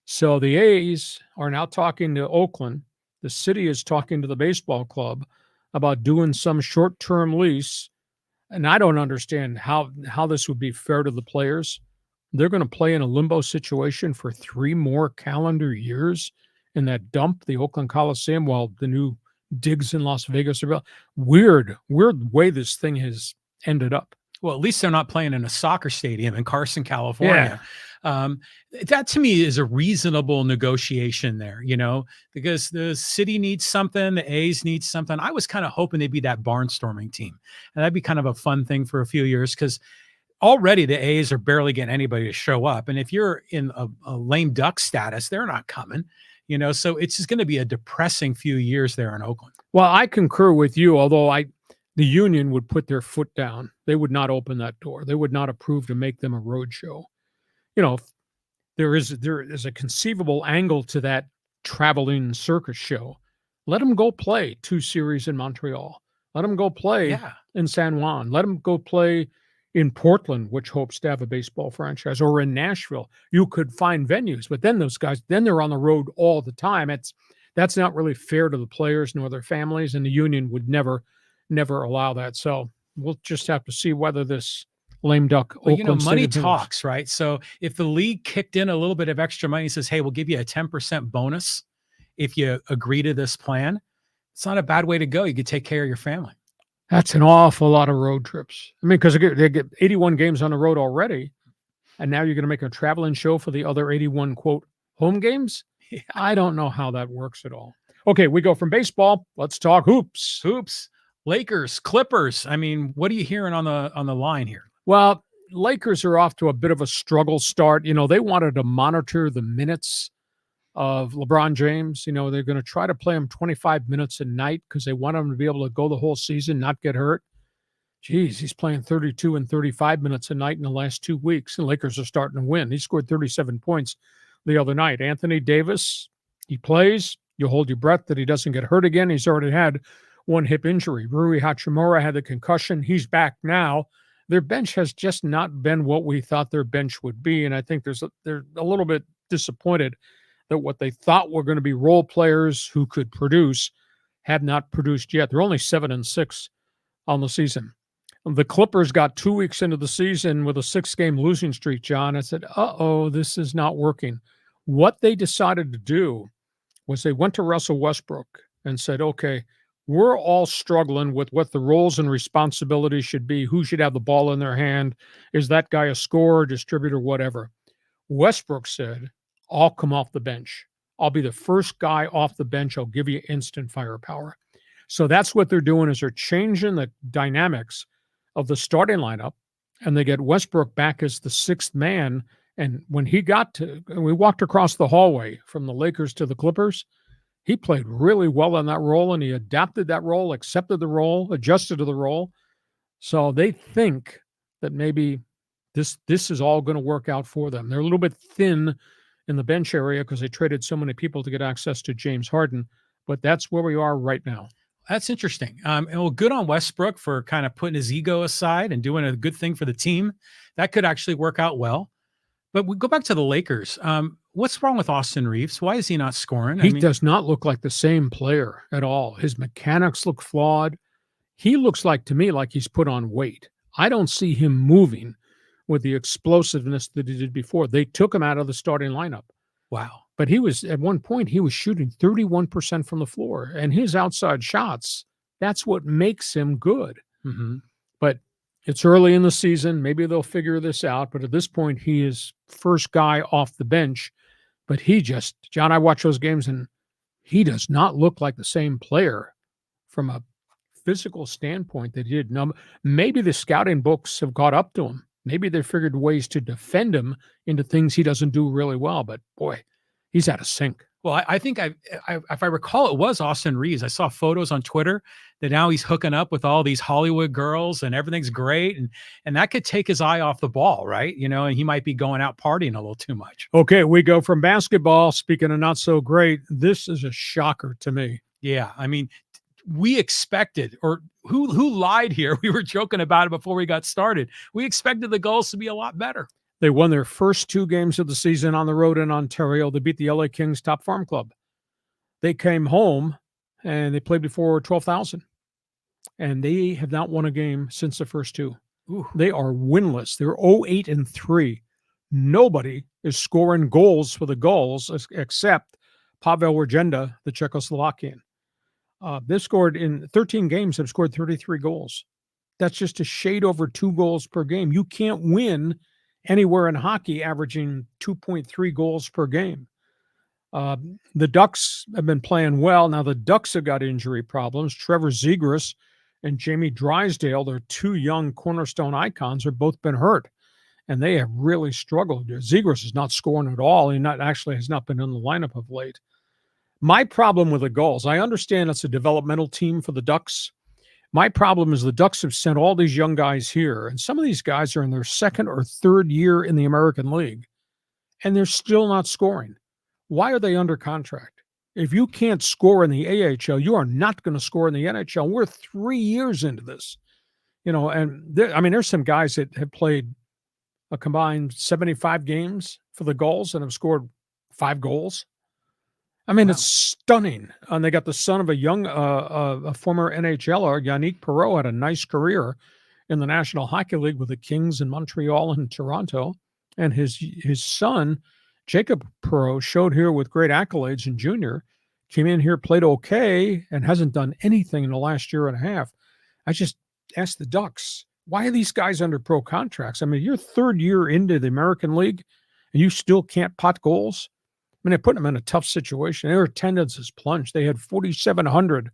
So the A's are now talking to Oakland. The city is talking to the baseball club about doing some short-term lease. And I don't understand how this would be fair to the players. They're going to play in a limbo situation for 3 more calendar years in that dump, the Oakland Coliseum, while the new digs in Las Vegas are built. Weird way this thing has ended up. Well, at least they're not playing in a soccer stadium in Carson, California. That to me is a reasonable negotiation there, you know, because the city needs something, the A's need something. I was kind of hoping they'd be that barnstorming team. And that'd be kind of a fun thing for a few years, because already the A's are barely getting anybody to show up. And if you're in a lame duck status, they're not coming, you know, so it's just going to be a depressing few years there in Oakland. Well, I concur with you, although the union would put their foot down. They would not open that door. They would not approve to make them a road show. You know, there is a conceivable angle to that traveling circus show. Let them go play 2 series in Montreal. Let them go play in San Juan. Let them go play in Portland, which hopes to have a baseball franchise, or in Nashville. You could find venues, but then those guys, they're on the road all the time. That's not really fair to the players nor their families, and the union would never allow that. So we'll just have to see whether this lame duck Oakland, you know, money Stadium talks, right? So if the league kicked in a little bit of extra money and says, hey, we'll give you a 10% bonus if you agree to this plan, it's not a bad way to go. You could take care of your family. That's an awful lot of road trips. I mean, because they get 81 games on the road already, and now you're going to make a traveling show for the other 81, quote, home games? Yeah. I don't know how that works at all. Okay, we go from baseball. Let's talk hoops. Lakers, Clippers. I mean, what are you hearing on the line here? Well, Lakers are off to a bit of a struggle start. You know, they wanted to monitor the minutes of LeBron James. You know, they're going to try to play him 25 minutes a night because they want him to be able to go the whole season, not get hurt. Geez, he's playing 32 and 35 minutes a night in the last 2 weeks, and Lakers are starting to win. He scored 37 points the other night. Anthony Davis, he plays. You hold your breath that he doesn't get hurt again. He's already had 1 hip injury. Rui Hachimura had the concussion. He's back now. Their bench has just not been what we thought their bench would be, and I think they're a little bit disappointed that what they thought were going to be role players who could produce have not produced yet. They're only 7-6 on the season. The Clippers got 2 weeks into the season with a 6-game losing streak, John. I said, this is not working. What they decided to do was they went to Russell Westbrook and said, okay, we're all struggling with what the roles and responsibilities should be. Who should have the ball in their hand? Is that guy a scorer, distributor, whatever? Westbrook said, I'll come off the bench. I'll be the first guy off the bench. I'll give you instant firepower. So that's what they're doing, is they're changing the dynamics of the starting lineup, and they get Westbrook back as the sixth man. And when we walked across the hallway from the Lakers to the Clippers, he played really well in that role, and he adapted that role, accepted the role, adjusted to the role. So they think that maybe this is all going to work out for them. They're a little bit thin in the bench area because they traded so many people to get access to James Harden, but that's where we are right now. That's interesting. And well, good on Westbrook for kind of putting his ego aside and doing a good thing for the team. That could actually work out well. But we go back to the Lakers. What's wrong with Austin Reeves? Why is he not scoring? He does not look like the same player at all. His mechanics look flawed. He looks like, to me, like he's put on weight. I don't see him moving with the explosiveness that he did before. They took him out of the starting lineup. Wow. But he was, at one point, he was shooting 31% from the floor. And his outside shots, that's what makes him good. Mm-hmm. But it's early in the season. Maybe they'll figure this out. But at this point, he is first guy off the bench. But John, I watch those games, and he does not look like the same player from a physical standpoint that he did. Now, maybe the scouting books have caught up to him. Maybe they figured ways to defend him into things he doesn't do really well. But boy, he's out of sync. Well, I think if I recall, it was Austin Reeves. I saw photos on Twitter that now he's hooking up with all these Hollywood girls and everything's great. And that could take his eye off the ball, right? And he might be going out partying a little too much. Okay, we go from basketball. Speaking of not so great, this is a shocker to me. Yeah, I mean, we expected, or who lied here? We were joking about it before we got started. We expected the GULLS to be a lot better. They won their first 2 games of the season on the road in Ontario. They beat the LA Kings Top Farm Club. They came home and they played before 12,000. And they have not won a game since the first 2. Ooh. They are winless. They're 0-8-3. Nobody is scoring goals for the GULLS except Pavel Regenda, the Czechoslovakian. They've scored in 13 games, have scored 33 goals. That's just a shade over 2 goals per game. You can't win anywhere in hockey averaging 2.3 goals per game. The Ducks have been playing well. Now, the Ducks have got injury problems. Trevor Zegras and Jamie Drysdale, their 2 young cornerstone icons, have both been hurt, and they have really struggled. Zegras is not scoring at all. He has not been in the lineup of late. My problem with the GULLS, I understand it's a developmental team for the Ducks. My problem is the Ducks have sent all these young guys here, and some of these guys are in their 2nd or 3rd year in the American League, and they're still not scoring. Why are they under contract? If you can't score in the AHL, you are not going to score in the NHL. We're 3 years into this, and there's some guys that have played a combined 75 games for the GULLS and have scored 5 goals. Wow. It's stunning. And they got the son of a young, a former NHLer, Yannick Perreault, had a nice career in the National Hockey League with the Kings in Montreal and Toronto. And his son, Jacob Perreault, showed here with great accolades in junior, came in here, played okay, and hasn't done anything in the last year and a half. I just asked the Ducks, why are these guys under pro contracts? You're 3rd year into the American League, and you still can't pot goals? They put them in a tough situation. Their attendance has plunged. They had 4,700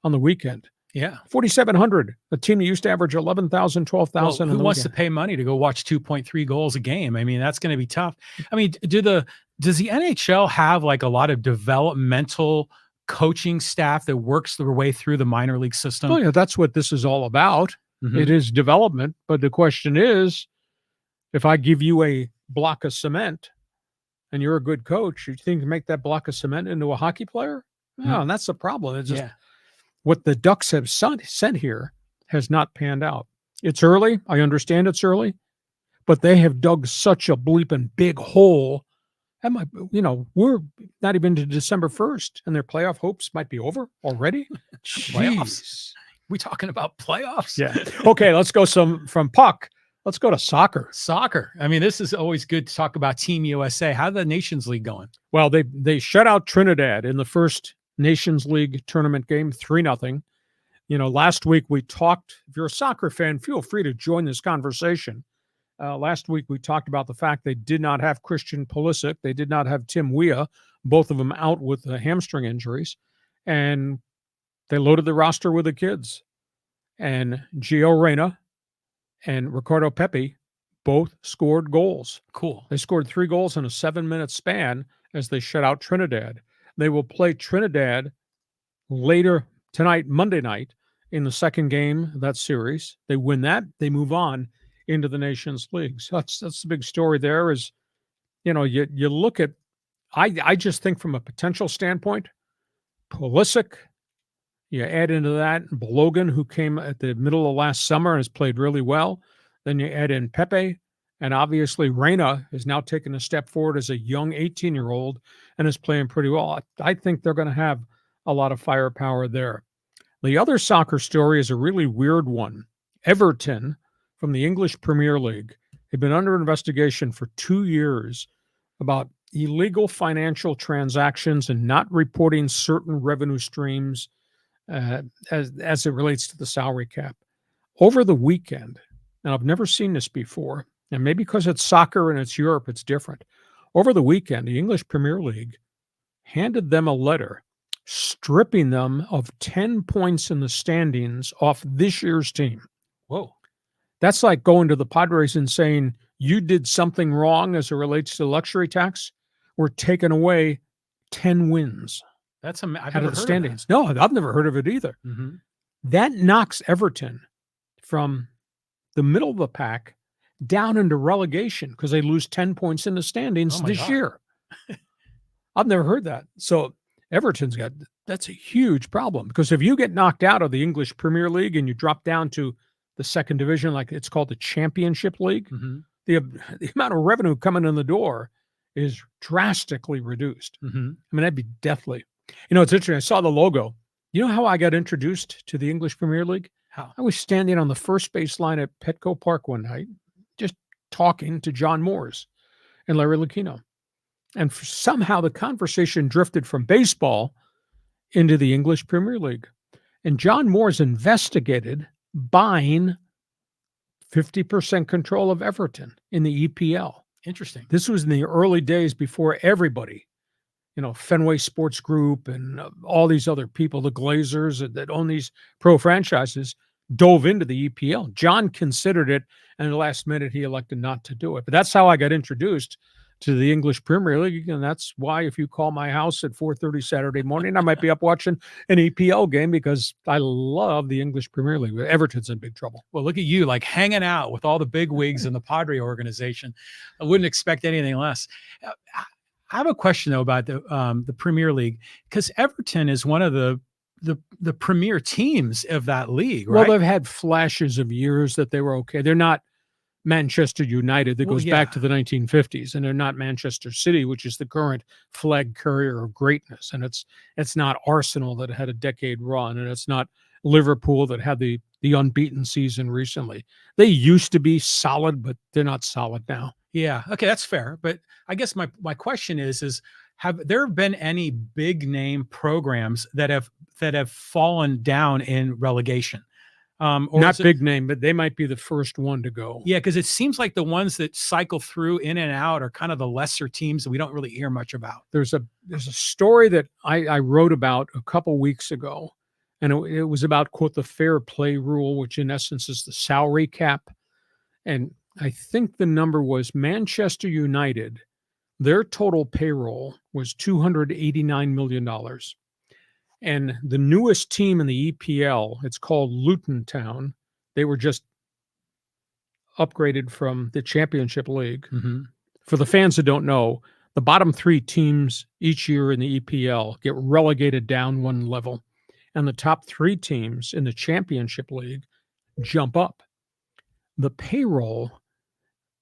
on the weekend. Yeah. 4,700. A team that used to average 11,000, 12,000. Who wants to pay money to go watch 2.3 goals a game? That's going to be tough. Does the NHL have like a lot of developmental coaching staff that works their way through the minor league system? Well, yeah, that's what this is all about. Mm-hmm. It is development. But the question is, if I give you a block of cement, and you're a good coach, you think you make that block of cement into a hockey player? No, and that's the problem. It's just what the Ducks have sent here has not panned out. It's early. I understand it's early, but they have dug such a bleeping big hole. We're not even to December 1st, and their playoff hopes might be over already. Playoffs? We talking about playoffs? Yeah. Okay, let's go from puck. Let's go to soccer. Soccer. This is always good to talk about Team USA. How's the Nations League going? Well, they shut out Trinidad in the first Nations League tournament game, 3-0. Last week we talked, if you're a soccer fan, feel free to join this conversation. Last week we talked about the fact they did not have Christian Pulisic. They did not have Tim Weah, both of them out with hamstring injuries. And they loaded the roster with the kids. And Gio Reyna and Ricardo Pepi both scored goals. Cool. They scored 3 goals in a 7-minute span as they shut out Trinidad. They will play Trinidad later tonight, Monday night, in the second game of that series. They win that, they move on into the Nations League. So that's the big story there is, you look at, I just think from a potential standpoint, Pulisic, you add into that Blogan, who came at the middle of last summer and has played really well. Then you add in Pepe, and obviously Reyna has now taken a step forward as a young 18-year-old and is playing pretty well. I think they're going to have a lot of firepower there. The other soccer story is a really weird one. Everton from the English Premier League have been under investigation for 2 years about illegal financial transactions and not reporting certain revenue streams as it relates to the salary cap. Over the weekend, and I've never seen this before, and maybe because it's soccer and it's Europe, it's different. Over the weekend, the English Premier League handed them a letter stripping them of 10 points in the standings off this year's team. Whoa. That's like going to the Padres and saying, you did something wrong as it relates to luxury tax. We're taking away 10 wins. That's I've out never of the heard standings. of that. No, I've never heard of it either. Mm-hmm. That knocks Everton from the middle of the pack down into relegation because they lose 10 points in the standings this year. I've never heard that. So Everton's that's a huge problem because if you get knocked out of the English Premier League and you drop down to the second division, like it's called the Championship League, Mm-hmm. the amount of revenue coming in the door is drastically reduced. Mm-hmm. I mean, that'd be deathly. It's interesting. I saw the logo. You know how I got introduced to the English Premier League? How? I was standing on the first base line at Petco Park one night, just talking to John Moores and Larry Lucchino. And somehow the conversation drifted from baseball into the English Premier League. And John Moores investigated buying 50% control of Everton in the EPL. Interesting. This was in the early days before everybody, Fenway Sports Group and all these other people, the Glazers that own these pro franchises, dove into the EPL. John considered it, and at the last minute, he elected not to do it. But that's how I got introduced to the English Premier League, and that's why if you call my house at 4:30 Saturday morning, I might be up watching an EPL game because I love the English Premier League. Everton's in big trouble. Well, look at you, like hanging out with all the big wigs in the Padre organization. I wouldn't expect anything less. I have a question though about the Premier League because Everton is one of the premier teams of that league, right? Well, they've had flashes of years that they were okay. They're not Manchester United that goes back to the 1950s, and they're not Manchester City, which is the current flag carrier of greatness. And it's not Arsenal that had a decade run, and it's not Liverpool that had the unbeaten season recently. They used to be solid, but they're not solid now. Yeah. Okay, that's fair. But I guess my question is have there been any big name programs that have fallen down in relegation? Or not big name, but they might be the first one to go. Yeah, because it seems like the ones that cycle through in and out are kind of the lesser teams that we don't really hear much about. There's a story that I wrote about a couple weeks ago, and it was about, quote, the fair play rule, which in essence is the salary cap. And I think the number was Manchester United. Their total payroll was $289 million. And the newest team in the EPL, it's called Luton Town. They were just upgraded from the Championship League. Mm-hmm. For the fans that don't know, the bottom 3 teams each year in the EPL get relegated down one level. And the top 3 teams in the Championship League jump up. The payroll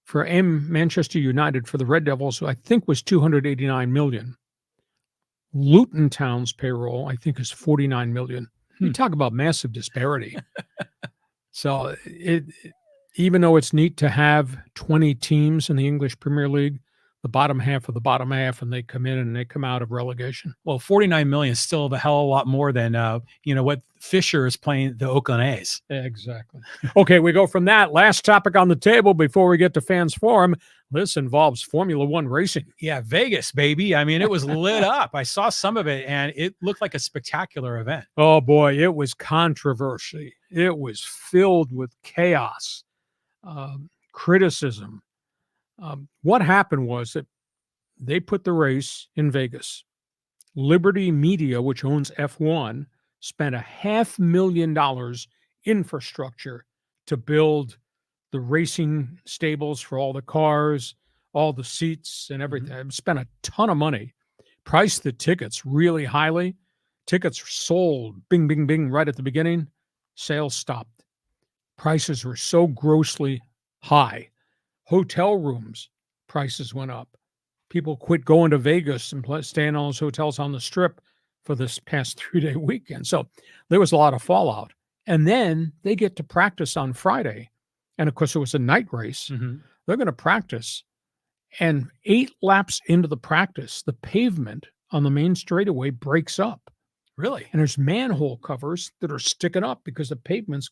for Manchester United for the Red Devils, I think, was $289 million. Luton Town's payroll, I think, is $49 million. You talk about massive disparity. So even though it's neat to have 20 teams in the English Premier League, the bottom half of the bottom half, and they come in and they come out of relegation. Well, 49 million is still a hell of a lot more than what Fisher is playing the Oakland A's. Exactly. Okay, we go from that. Last topic on the table before we get to Fans Forum. This involves Formula One racing. Yeah, Vegas, baby. I mean, it was lit up. I saw some of it, and it looked like a spectacular event. Oh, boy, it was controversy. It was filled with chaos, criticism. What happened was that they put the race in Vegas. Liberty Media, which owns F1, spent $500,000 infrastructure to build the racing stables for all the cars, all the seats and everything. Mm-hmm. Spent a ton of money. Priced the tickets really highly. Tickets were sold, bing, bing, bing, right at the beginning. Sales stopped. Prices were so grossly high. Hotel rooms prices went up. People quit going to Vegas and staying in all those hotels on the Strip for this past 3-day weekend. So there was a lot of fallout. And then they get to practice on Friday. And of course, it was a night race. Mm-hmm. They're going to practice. And 8 laps into the practice, the pavement on the main straightaway breaks up. Really? And there's manhole covers that are sticking up because the pavement's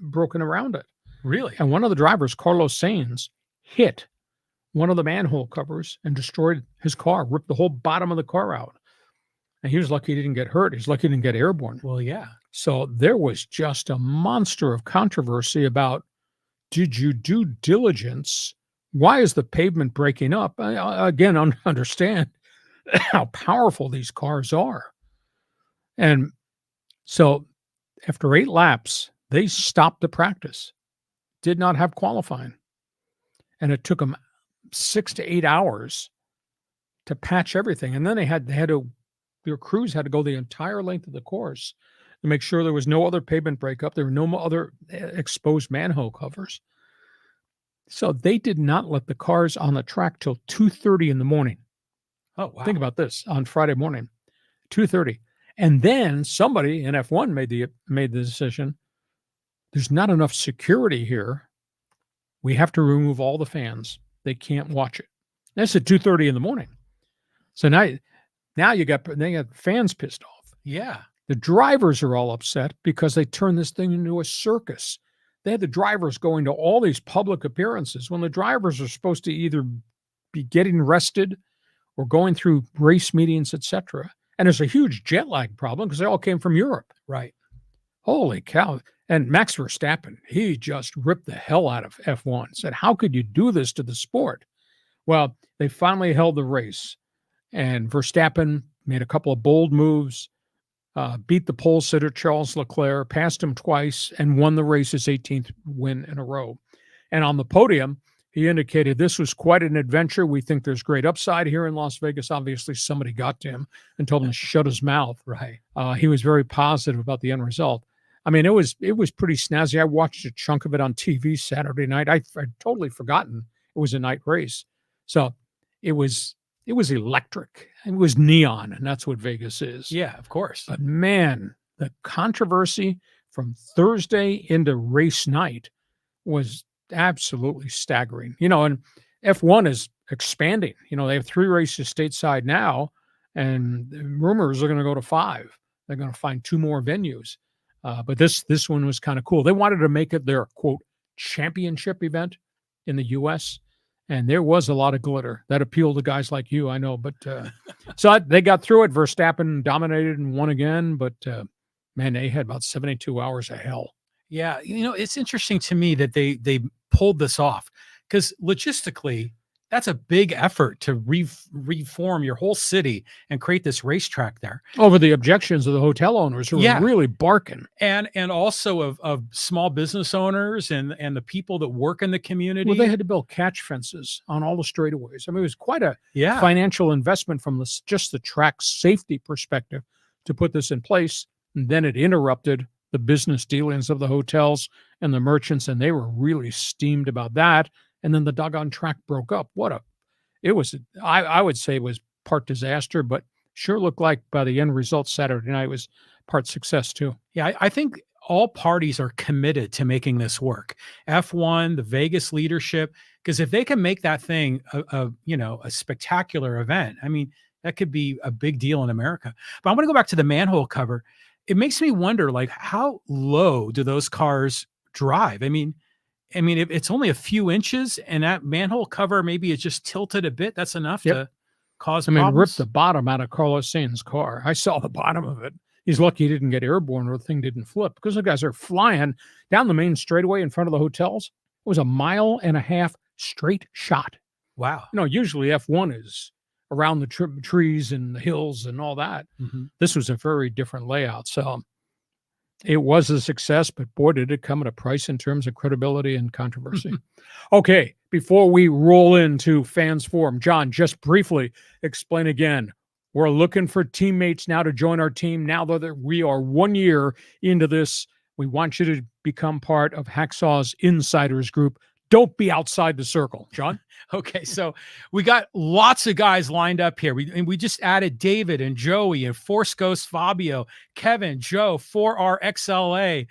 broken around it. Really? And one of the drivers, Carlos Sainz, hit one of the manhole covers and destroyed his car, ripped the whole bottom of the car out. And he was lucky he didn't get hurt. He's lucky he didn't get airborne. Well, yeah. So there was just a monster of controversy about, did you do diligence? Why is the pavement breaking up? Again, understand how powerful these cars are. And so after 8 laps, they stopped the practice. Did not have qualifying. And it took them 6 to 8 hours to patch everything. And then their crews had to go the entire length of the course to make sure there was no other pavement breakup. There were no other exposed manhole covers. So they did not let the cars on the track till 2:30 in the morning. Oh, wow. Think about this, on Friday morning, 2:30. And then somebody in F1 made the decision, there's not enough security here. We have to remove all the fans. They can't watch it. That's at 2:30 in the morning. So now they got fans pissed off. Yeah. The drivers are all upset because they turned this thing into a circus. They had the drivers going to all these public appearances when the drivers are supposed to either be getting rested or going through race meetings, etc. And there's a huge jet lag problem because they all came from Europe. Right. Holy cow. And Max Verstappen, he just ripped the hell out of F1. Said, how could you do this to the sport? Well, they finally held the race. And Verstappen made a couple of bold moves, beat the pole sitter Charles Leclerc, passed him twice, and won the race, his 18th win in a row. And on the podium, he indicated this was quite an adventure. We think there's great upside here in Las Vegas. Obviously, somebody got to him and told him to shut his mouth. Right. He was very positive about the end result. I mean, it was pretty snazzy. I watched a chunk of it on TV Saturday night. I'd totally forgotten it was a night race. So it was electric. It was neon, and that's what Vegas is. Yeah, of course. But man, the controversy from Thursday into race night was absolutely staggering. And F1 is expanding. They have 3 races stateside now, and rumors are going to go to 5. They're going to find 2 more venues. But this one was kind of cool. They wanted to make it their, quote, championship event in the U.S., and there was a lot of glitter that appealed to guys like you, I know. But so they got through it. Verstappen dominated and won again. But, man, they had about 72 hours of hell. Yeah. It's interesting to me that they pulled this off because logistically, that's a big effort to reform your whole city and create this racetrack there. Over the objections of the hotel owners who were really barking. And also of small business owners and the people that work in the community. Well, they had to build catch fences on all the straightaways. I mean, it was quite a financial investment from just the track safety perspective to put this in place. And then it interrupted the business dealings of the hotels and the merchants, and they were really steamed about that. And then the doggone track broke up. I would say it was part disaster, but sure looked like by the end result Saturday night was part success too. Yeah, I think all parties are committed to making this work. F1, the Vegas leadership, because if they can make that thing a spectacular event, I mean, that could be a big deal in America. But I want to go back to the manhole cover. It makes me wonder, like, how low do those cars drive? I mean, if it's only a few inches and that manhole cover maybe is just tilted a bit, that's enough to cause problems. Rip the bottom out of Carlos Sainz's car. I saw the bottom of it. He's lucky he didn't get airborne or the thing didn't flip, because the guys are flying down the main straightaway in front of the hotels. It was a 1.5 mile straight shot. Wow. Usually F1 is around the trees and the hills and all that. Mm-hmm. This was a very different layout. So it was a success, but boy, did it come at a price in terms of credibility and controversy. Okay, before we roll into Fans Forum, John, just briefly explain again. We're looking for teammates now to join our team. Now that we are 1 year into this, we want you to become part of Hacksaw's Insiders group. Don't be outside the circle. John? Okay, so we got lots of guys lined up here. We just added David and Joey and Force Ghost Fabio, Kevin, Joe, 4RXLA,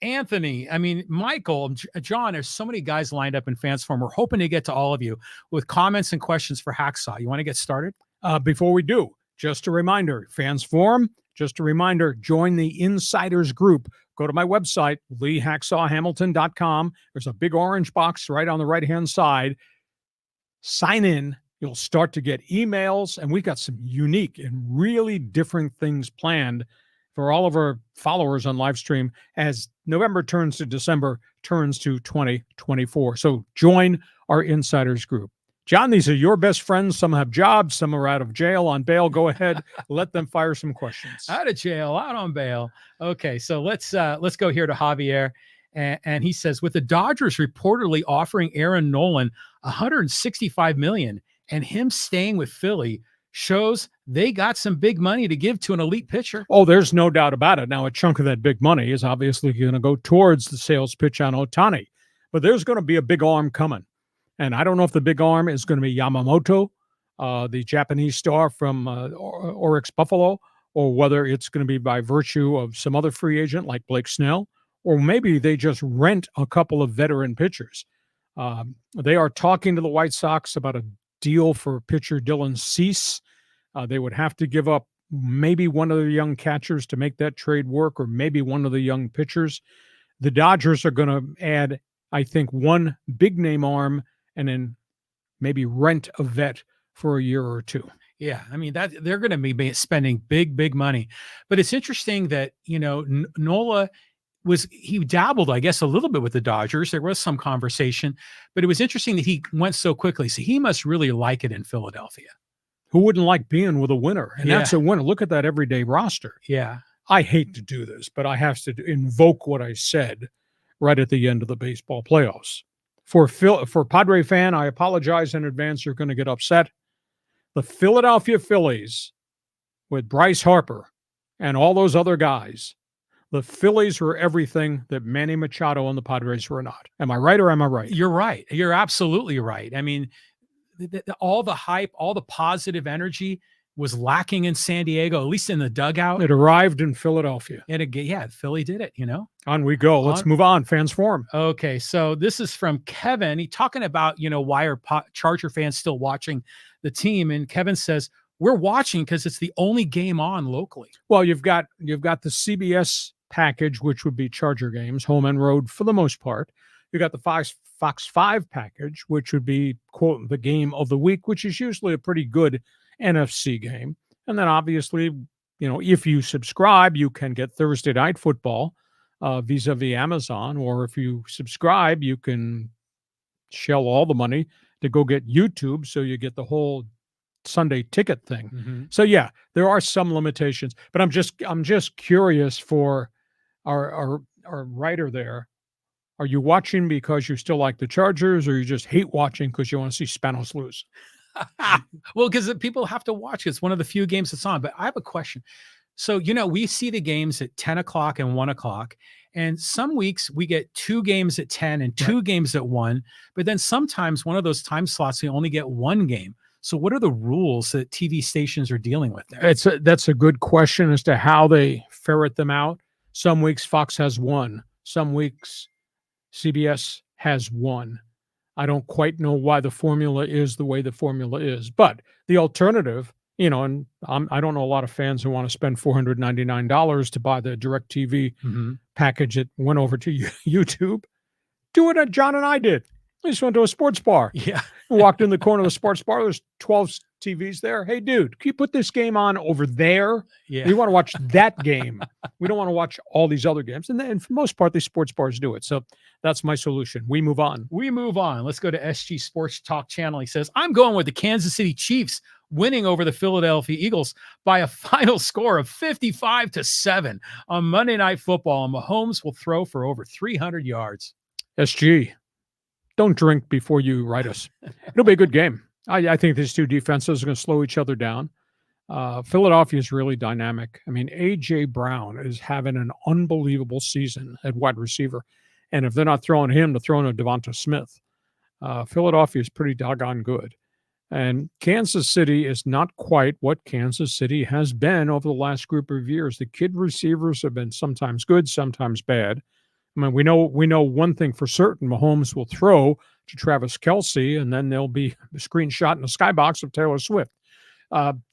Anthony, Michael, John. There's so many guys lined up in Fans Forum. We're hoping to get to all of you with comments and questions for Hacksaw. You want to get started? Before we do, just a reminder, Fans Forum, just a reminder, join the Insiders group. Go to my website, LeeHacksawHamilton.com. There's a big orange box right on the right-hand side. Sign in. You'll start to get emails, and we've got some unique and really different things planned for all of our followers on live stream as November turns to December, turns to 2024. So join our Insiders group. John, these are your best friends. Some have jobs. Some are out of jail on bail. Go ahead. Let them fire some questions. Out of jail, out on bail. Okay, so let's go here to Javier. And he says, with the Dodgers reportedly offering Aaron Nolan $165 million and him staying with Philly, shows they got some big money to give to an elite pitcher. Oh, there's no doubt about it. Now, a chunk of that big money is obviously going to go towards the sales pitch on Ohtani. But there's going to be a big arm coming. And I don't know if the big arm is going to be Yamamoto, the Japanese star from Oryx Buffalo, or whether it's going to be by virtue of some other free agent like Blake Snell, or maybe they just rent a couple of veteran pitchers. They are talking to the White Sox about a deal for pitcher Dylan Cease. They would have to give up maybe one of the young catchers to make that trade work, or maybe one of the young pitchers. The Dodgers are going to add, I think, one big name arm and then maybe rent a vet for a year or two. Yeah, that they're going to be spending big money. But it's interesting that, Nola he dabbled, I guess, a little bit with the Dodgers. There was some conversation, but it was interesting that he went so quickly. So he must really like it in Philadelphia. Who wouldn't like being with a winner? And that's a winner. Look at that everyday roster. Yeah. I hate to do this, but I have to invoke what I said right at the end of the baseball playoffs. For Padre fan, I apologize in advance. You're going to get upset. The Philadelphia Phillies, with Bryce Harper and all those other guys, the Phillies were everything that Manny Machado and the Padres were not. Am I right or am I right? You're right. You're absolutely right. All the hype, all the positive energy was lacking in San Diego, at least in the dugout. It arrived in Philadelphia. Philly did it, On we go. Let's move on. Fans Forum. Okay, so this is from Kevin. He's talking about, why are Charger fans still watching the team? And Kevin says, we're watching because it's the only game on locally. Well, you've got the CBS package, which would be Charger games, home and road for the most part. You got the Fox 5 package, which would be, quote, the game of the week, which is usually a pretty good NFC game. And then obviously, if you subscribe, you can get Thursday Night Football vis-a-vis Amazon, or if you subscribe, you can shell all the money to go get YouTube, so you get the whole Sunday ticket thing. Mm-hmm. So yeah, there are some limitations, but I'm just curious for our writer there. Are you watching because you still like the Chargers, or you just hate watching because you want to see Spanos lose? Well, because people have to watch. It's one of the few games that's on. But I have a question. So, we see the games at 10 o'clock and 1 o'clock. And some weeks we get 2 games at 10 and 2 games at 1. But then sometimes one of those time slots, we only get 1 game. So what are the rules that TV stations are dealing with there? That's a good question as to how they ferret them out. Some weeks Fox has one. Some weeks CBS has one. I don't quite know why the formula is the way the formula is, but the alternative, and I don't know a lot of fans who want to spend $499 to buy the DirecTV package that went over to YouTube. Do it, John and I did. We just went to a sports bar. Yeah. Walked in the corner of the sports bar. There's 12 TVs there. Hey, dude, can you put this game on over there? Yeah. We want to watch that game. We don't want to watch all these other games. And for the most part, these sports bars do it. So that's my solution. We move on. Let's go to SG Sports Talk Channel. He says, I'm going with the Kansas City Chiefs winning over the Philadelphia Eagles by a final score of 55-7 on Monday Night Football. And Mahomes will throw for over 300 yards. SG, don't drink before you write us. It'll be a good game. I think these two defenses are going to slow each other down. Philadelphia is really dynamic. I mean, A.J. Brown is having an unbelievable season at wide receiver. And if they're not throwing him, they're throwing a Devonta Smith. Philadelphia is pretty doggone good. And Kansas City is not quite what Kansas City has been over the last group of years. The kid receivers have been sometimes good, sometimes bad. I mean, we know one thing for certain. Mahomes will throw to Travis Kelce, and then there'll be a screenshot in the skybox of Taylor Swift.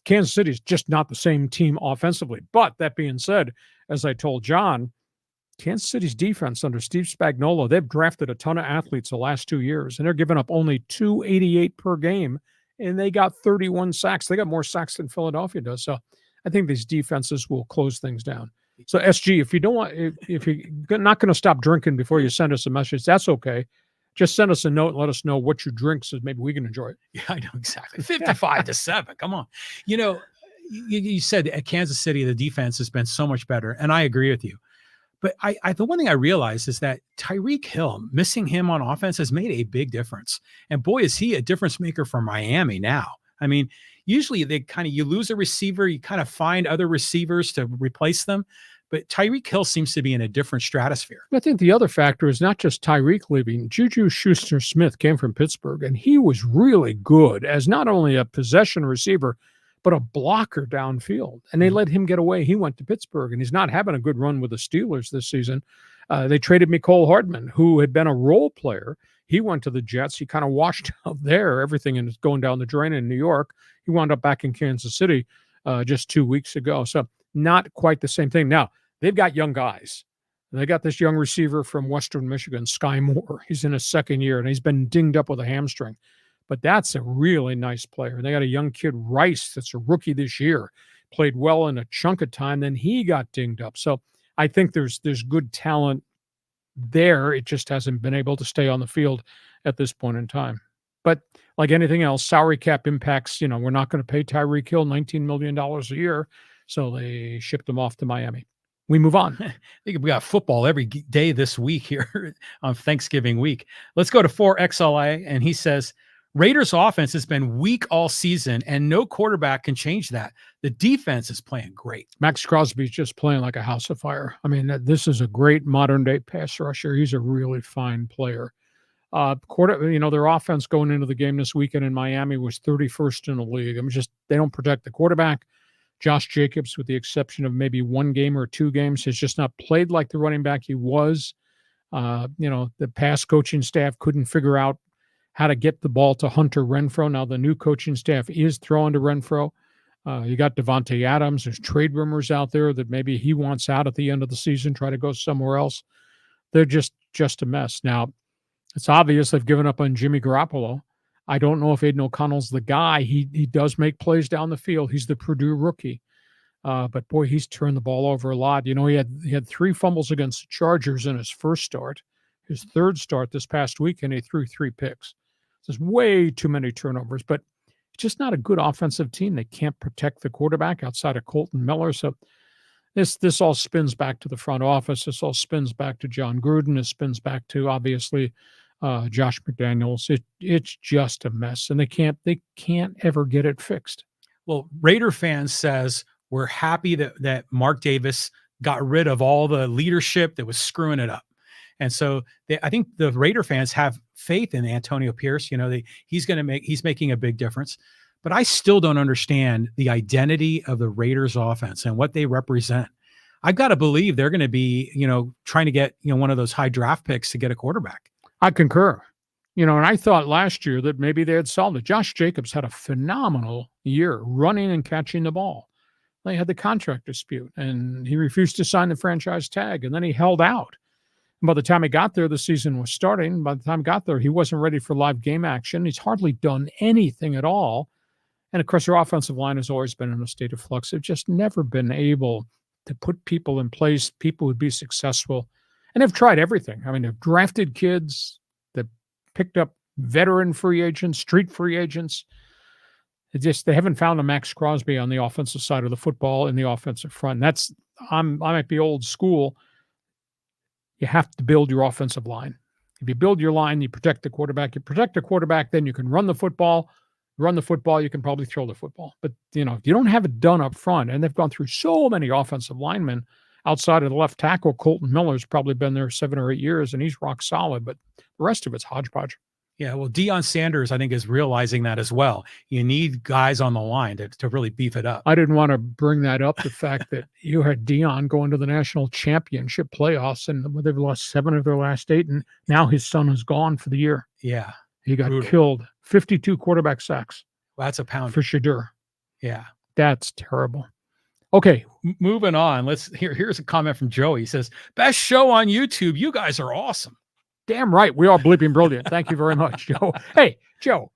Kansas City is just not the same team offensively. But that being said, as I told John, Kansas City's defense under Steve Spagnuolo, they've drafted a ton of athletes the last 2 years, and they're giving up only 288 per game, and they got 31 sacks. They got more sacks than Philadelphia does. So I think these defenses will close things down. So SG, if you're not going to stop drinking before you send us a message, that's okay. Just send us a note and let us know what you drink so maybe we can enjoy it. Yeah, I know exactly. 55-7. Come on. You said at Kansas City, the defense has been so much better, and I agree with you. But the one thing I realized is that Tyreek Hill, missing him on offense has made a big difference. And boy, is he a difference maker for Miami now. I mean, usually you lose a receiver, you kind of find other receivers to replace them. But Tyreek Hill seems to be in a different stratosphere. I think the other factor is not just Tyreek leaving. Juju Schuster-Smith came from Pittsburgh, and he was really good as not only a possession receiver, but a blocker downfield. And they let him get away. He went to Pittsburgh, and he's not having a good run with the Steelers this season. They traded Mecole Hardman, who had been a role player. He went to the Jets. He kind of washed out there. Everything is going down the drain in New York. He wound up back in Kansas City just 2 weeks ago. So not quite the same thing. Now, they've got young guys. They got this young receiver from Western Michigan, Sky Moore. He's in his second year, and he's been dinged up with a hamstring. But that's a really nice player. They got a young kid, Rice, that's a rookie this year. Played well in a chunk of time, then he got dinged up. So I think there's good talent there. It just hasn't been able to stay on the field at this point in time. But like anything else, salary cap impacts, we're not going to pay Tyreek Hill $19 million a year. So they shipped him off to Miami. We move on. I think we got football every day this week here on Thanksgiving week. Let's go to 4XLA, and he says, Raiders offense has been weak all season, and no quarterback can change that. The defense is playing great. Max Crosby's just playing like a house of fire. I mean, this is a great modern-day pass rusher. He's a really fine player. Their offense going into the game this weekend in Miami was 31st in the league. I mean, they don't protect the quarterback. Josh Jacobs, with the exception of maybe one game or two games, has just not played like the running back he was. The past coaching staff couldn't figure out how to get the ball to Hunter Renfrow. Now the new coaching staff is throwing to Renfrow. You got Devontae Adams. There's trade rumors out there that maybe he wants out at the end of the season, try to go somewhere else. They're just a mess. Now, it's obvious they've given up on Jimmy Garoppolo. I don't know if Aiden O'Connell's the guy. He does make plays down the field. He's the Purdue rookie. But boy, he's turned the ball over a lot. He had 3 fumbles against the Chargers in his first start. His third start this past week, and he threw 3 picks. There's way too many turnovers, but it's just not a good offensive team. They can't protect the quarterback outside of Colton Miller. So this all spins back to the front office. This all spins back to John Gruden. It spins back to, obviously, Josh McDaniels. It's just a mess, and they can't ever get it fixed. Well, Raider fans says we're happy that Mark Davis got rid of all the leadership that was screwing it up. And so I think the Raider fans have faith in Antonio Pierce. He's making a big difference. But I still don't understand the identity of the Raiders offense and what they represent. I've got to believe they're going to be, trying to get, one of those high draft picks to get a quarterback. I concur. And I thought last year that maybe they had solved it. Josh Jacobs had a phenomenal year running and catching the ball. They had the contract dispute, and he refused to sign the franchise tag, and then he held out. And by the time he got there, the season was starting. By the time he got there, he wasn't ready for live game action. He's hardly done anything at all. And, of course, their offensive line has always been in a state of flux. They've just never been able to put people in place, people who'd be successful. And they've tried everything. I mean, they've drafted kids, they've picked up veteran free agents, street free agents. They haven't found a Max Crosby on the offensive side of the football in the offensive front. And I might be old school. You have to build your offensive line. If you build your line, you protect the quarterback. You protect the quarterback, then you can run the football. Run the football, you can probably throw the football. But, if you don't have it done up front, and they've gone through so many offensive linemen outside of the left tackle, Colton Miller's probably been there 7 or 8 years, and he's rock solid. But the rest of it's hodgepodge. Yeah, well, Deion Sanders, I think, is realizing that as well. You need guys on the line to really beef it up. I didn't want to bring that up, the fact that you had Deion going to the national championship playoffs, and they've lost 7 of their last 8, and now his son is gone for the year. Yeah. He got killed. 52 quarterback sacks. Well, that's a pound. For Shadur. Yeah. That's terrible. Okay. Moving on. Here's a comment from Joey. He says, best show on YouTube. You guys are awesome. Damn right. We are bleeping brilliant. Thank you very much, Joe. Hey, Joe,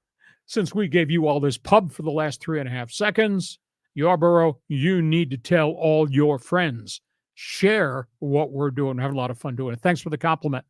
since we gave you all this pub for the last 3.5 seconds, Yarborough, you need to tell all your friends. Share what we're doing. Have a lot of fun doing it. Thanks for the compliment.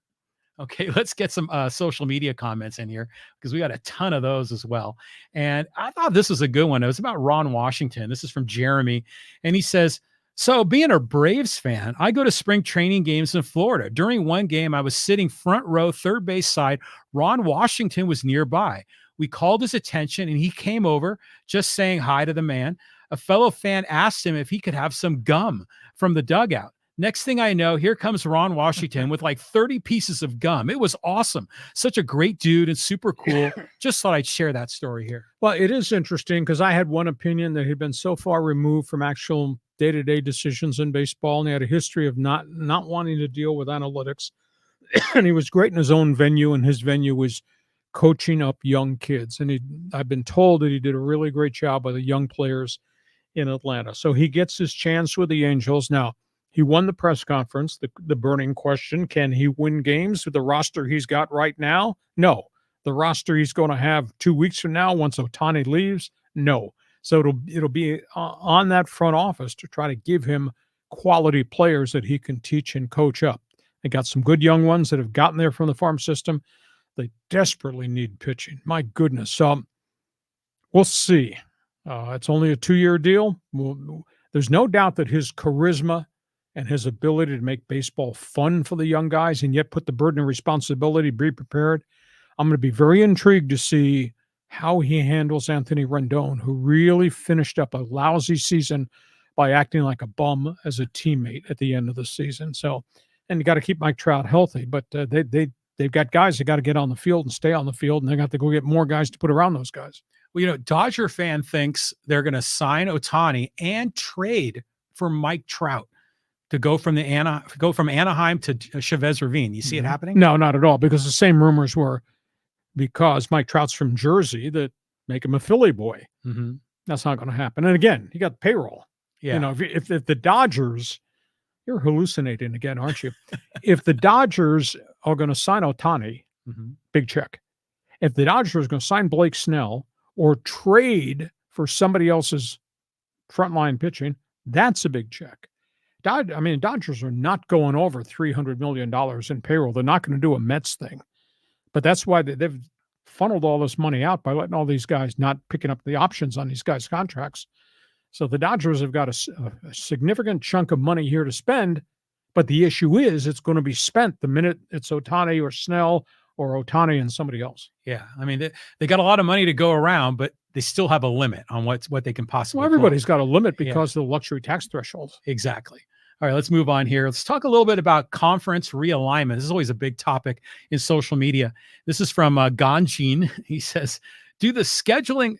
Okay, let's get some social media comments in here because we got a ton of those as well. And I thought this was a good one. It was about Ron Washington. This is from Jeremy. And he says, so being a Braves fan, I go to spring training games in Florida. During one game, I was sitting front row, third base side. Ron Washington was nearby. We called his attention and he came over just saying hi to the man. A fellow fan asked him if he could have some gum from the dugout. Next thing I know, here comes Ron Washington with like 30 pieces of gum. It was awesome. Such a great dude and super cool. Just thought I'd share that story here. Well, it is interesting because I had one opinion that he'd been so far removed from actual day-to-day decisions in baseball, and he had a history of not wanting to deal with analytics. And he was great in his own venue, and his venue was coaching up young kids. And I've been told that he did a really great job by the young players in Atlanta. So he gets his chance with the Angels. Now, he won the press conference, the burning question, can he win games with the roster he's got right now? No. The roster he's going to have 2 weeks from now once Ohtani leaves? No. So it'll be on that front office to try to give him quality players that he can teach and coach up. They got some good young ones that have gotten there from the farm system. They desperately need pitching. My goodness. So we'll see. It's only a 2-year deal. There's no doubt that his charisma and his ability to make baseball fun for the young guys and yet put the burden of responsibility, be prepared. I'm going to be very intrigued to see how he handles Anthony Rendon, who really finished up a lousy season by acting like a bum as a teammate at the end of the season. So, and you got to keep Mike Trout healthy, but they've got guys that got to get on the field and stay on the field, and they got to go get more guys to put around those guys. Well, Dodger fan thinks they're going to sign Ohtani and trade for Mike Trout to go from Anaheim to Chavez Ravine. You see it happening? No, not at all, because the same rumors were because Mike Trout's from Jersey that make him a Philly boy. Mm-hmm. That's not going to happen. And again, he got payroll. Yeah. If the Dodgers, you're hallucinating again, aren't you? If the Dodgers are going to sign Ohtani, big check. If the Dodgers are going to sign Blake Snell or trade for somebody else's frontline pitching, that's a big check. Dodgers are not going over $300 million in payroll. They're not going to do a Mets thing. But that's why they've funneled all this money out by letting all these guys not picking up the options on these guys' contracts. So the Dodgers have got a significant chunk of money here to spend, but the issue is it's going to be spent the minute it's Ohtani or Snell or Ohtani and somebody else. Yeah, I mean, they got a lot of money to go around, but they still have a limit on what they can possibly. Well, everybody's got a limit because of the luxury tax thresholds. Exactly. All right, let's move on here. Let's talk a little bit about conference realignment. This is always a big topic in social media. This is from Ganjin. He says, do the scheduling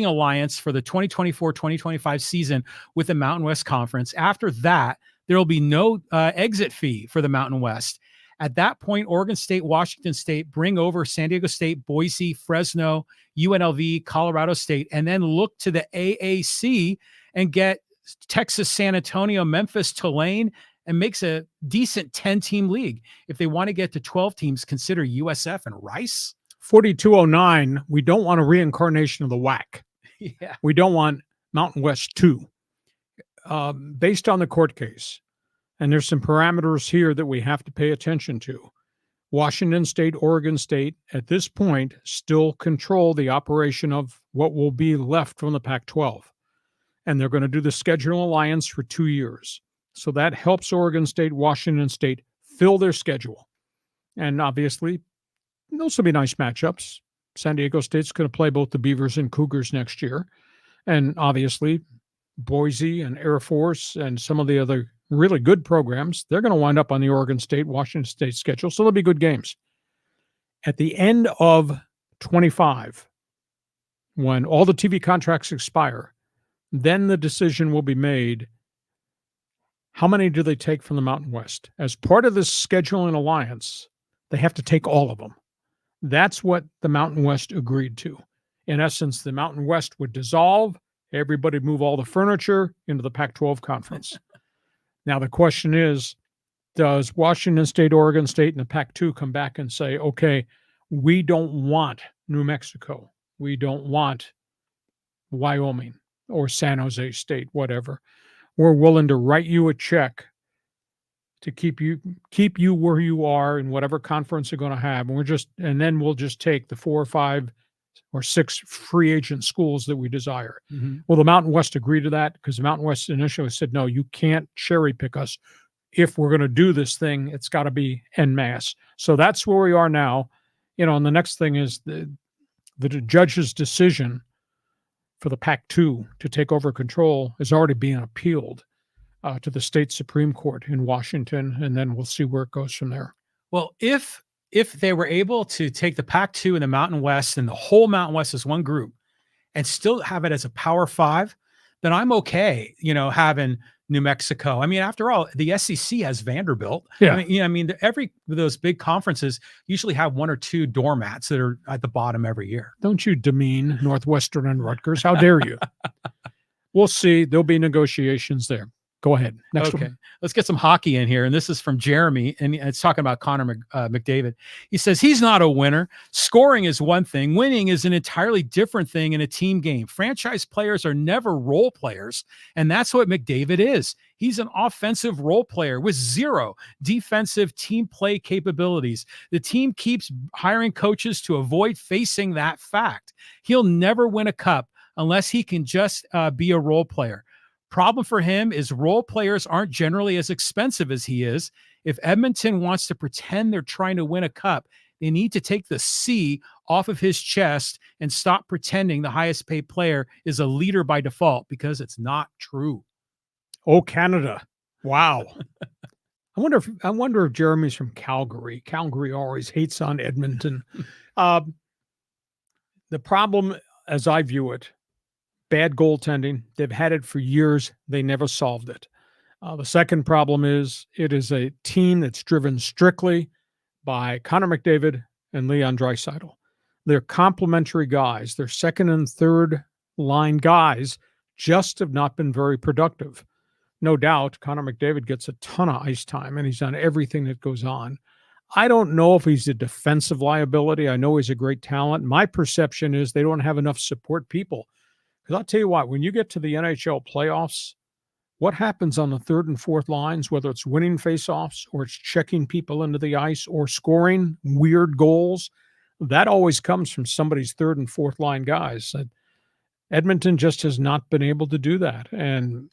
alliance for the 2024-2025 season with the Mountain West Conference. After that, there will be no exit fee for the Mountain West. At that point, Oregon State, Washington State bring over San Diego State, Boise, Fresno, UNLV, Colorado State, and then look to the AAC and get Texas, San Antonio, Memphis, Tulane, and makes a decent 10-team league. If they want to get to 12 teams, consider USF and Rice. 4209, we don't want a reincarnation of the WAC. Yeah. We don't want Mountain West 2. Based on the court case, and there's some parameters here that we have to pay attention to. Washington State, Oregon State, at this point, still control the operation of what will be left from the Pac-12. And they're going to do the schedule alliance for 2 years. So that helps Oregon State, Washington State fill their schedule. And obviously, those will be nice matchups. San Diego State's going to play both the Beavers and Cougars next year. And obviously, Boise and Air Force and some of the other really good programs, they're going to wind up on the Oregon State, Washington State schedule. So they'll be good games. At the end of 25, when all the TV contracts expire, then the decision will be made. How many do they take from the Mountain West? As part of this scheduling alliance, they have to take all of them. That's what the Mountain West agreed to. In essence, the Mountain West would dissolve. Everybody move all the furniture into the Pac-12 conference. Now, the question is, does Washington State, Oregon State, and the Pac-2 come back and say, okay, we don't want New Mexico. We don't want Wyoming or San Jose State, whatever. We're willing to write you a check to keep you where you are in whatever conference you're going to have. And then we'll just take the 4 or 5 or 6 free agent schools that we desire. Mm-hmm. Well, the Mountain West agreed to that because the Mountain West initially said, no, you can't cherry pick us. If we're going to do this thing, it's got to be en masse. So that's where we are now. And the next thing is the judge's decision for the Pac-2 to take over control is already being appealed to the state Supreme Court in Washington, and then we'll see where it goes from there. Well, if they were able to take the Pac-2 and the Mountain West and the whole Mountain West as one group and still have it as a Power 5, then I'm okay, having New Mexico. I mean, after all, the SEC has Vanderbilt. Yeah. Every those big conferences usually have 1 or 2 doormats that are at the bottom every year. Don't you demean Northwestern and Rutgers? How dare you? We'll see. There'll be negotiations there. Go ahead. Next one. Let's get some hockey in here. And this is from Jeremy, and it's talking about Connor McDavid. He says, he's not a winner. Scoring is one thing. Winning is an entirely different thing in a team game. Franchise players are never role players, and that's what McDavid is. He's an offensive role player with 0 defensive team play capabilities. The team keeps hiring coaches to avoid facing that fact. He'll never win a cup unless he can just be a role player. Problem for him is role players aren't generally as expensive as he is. If Edmonton wants to pretend they're trying to win a cup, they need to take the C off of his chest and stop pretending the highest paid player is a leader by default, because it's not true. Oh, Canada. Wow. I wonder if Jeremy's from Calgary. Calgary always hates on Edmonton. The problem, as I view it, bad goaltending. They've had it for years. They never solved it. The second problem is it is a team that's driven strictly by Connor McDavid and Leon Draisaitl. They're complementary guys. Their second and third line guys just have not been very productive. No doubt, Connor McDavid gets a ton of ice time, and he's on everything that goes on. I don't know if he's a defensive liability. I know he's a great talent. My perception is they don't have enough support people. Because I'll tell you what, when you get to the NHL playoffs, what happens on the third and fourth lines, whether it's winning faceoffs or it's checking people into the ice or scoring weird goals, that always comes from somebody's third and fourth line guys. Edmonton just has not been able to do that. And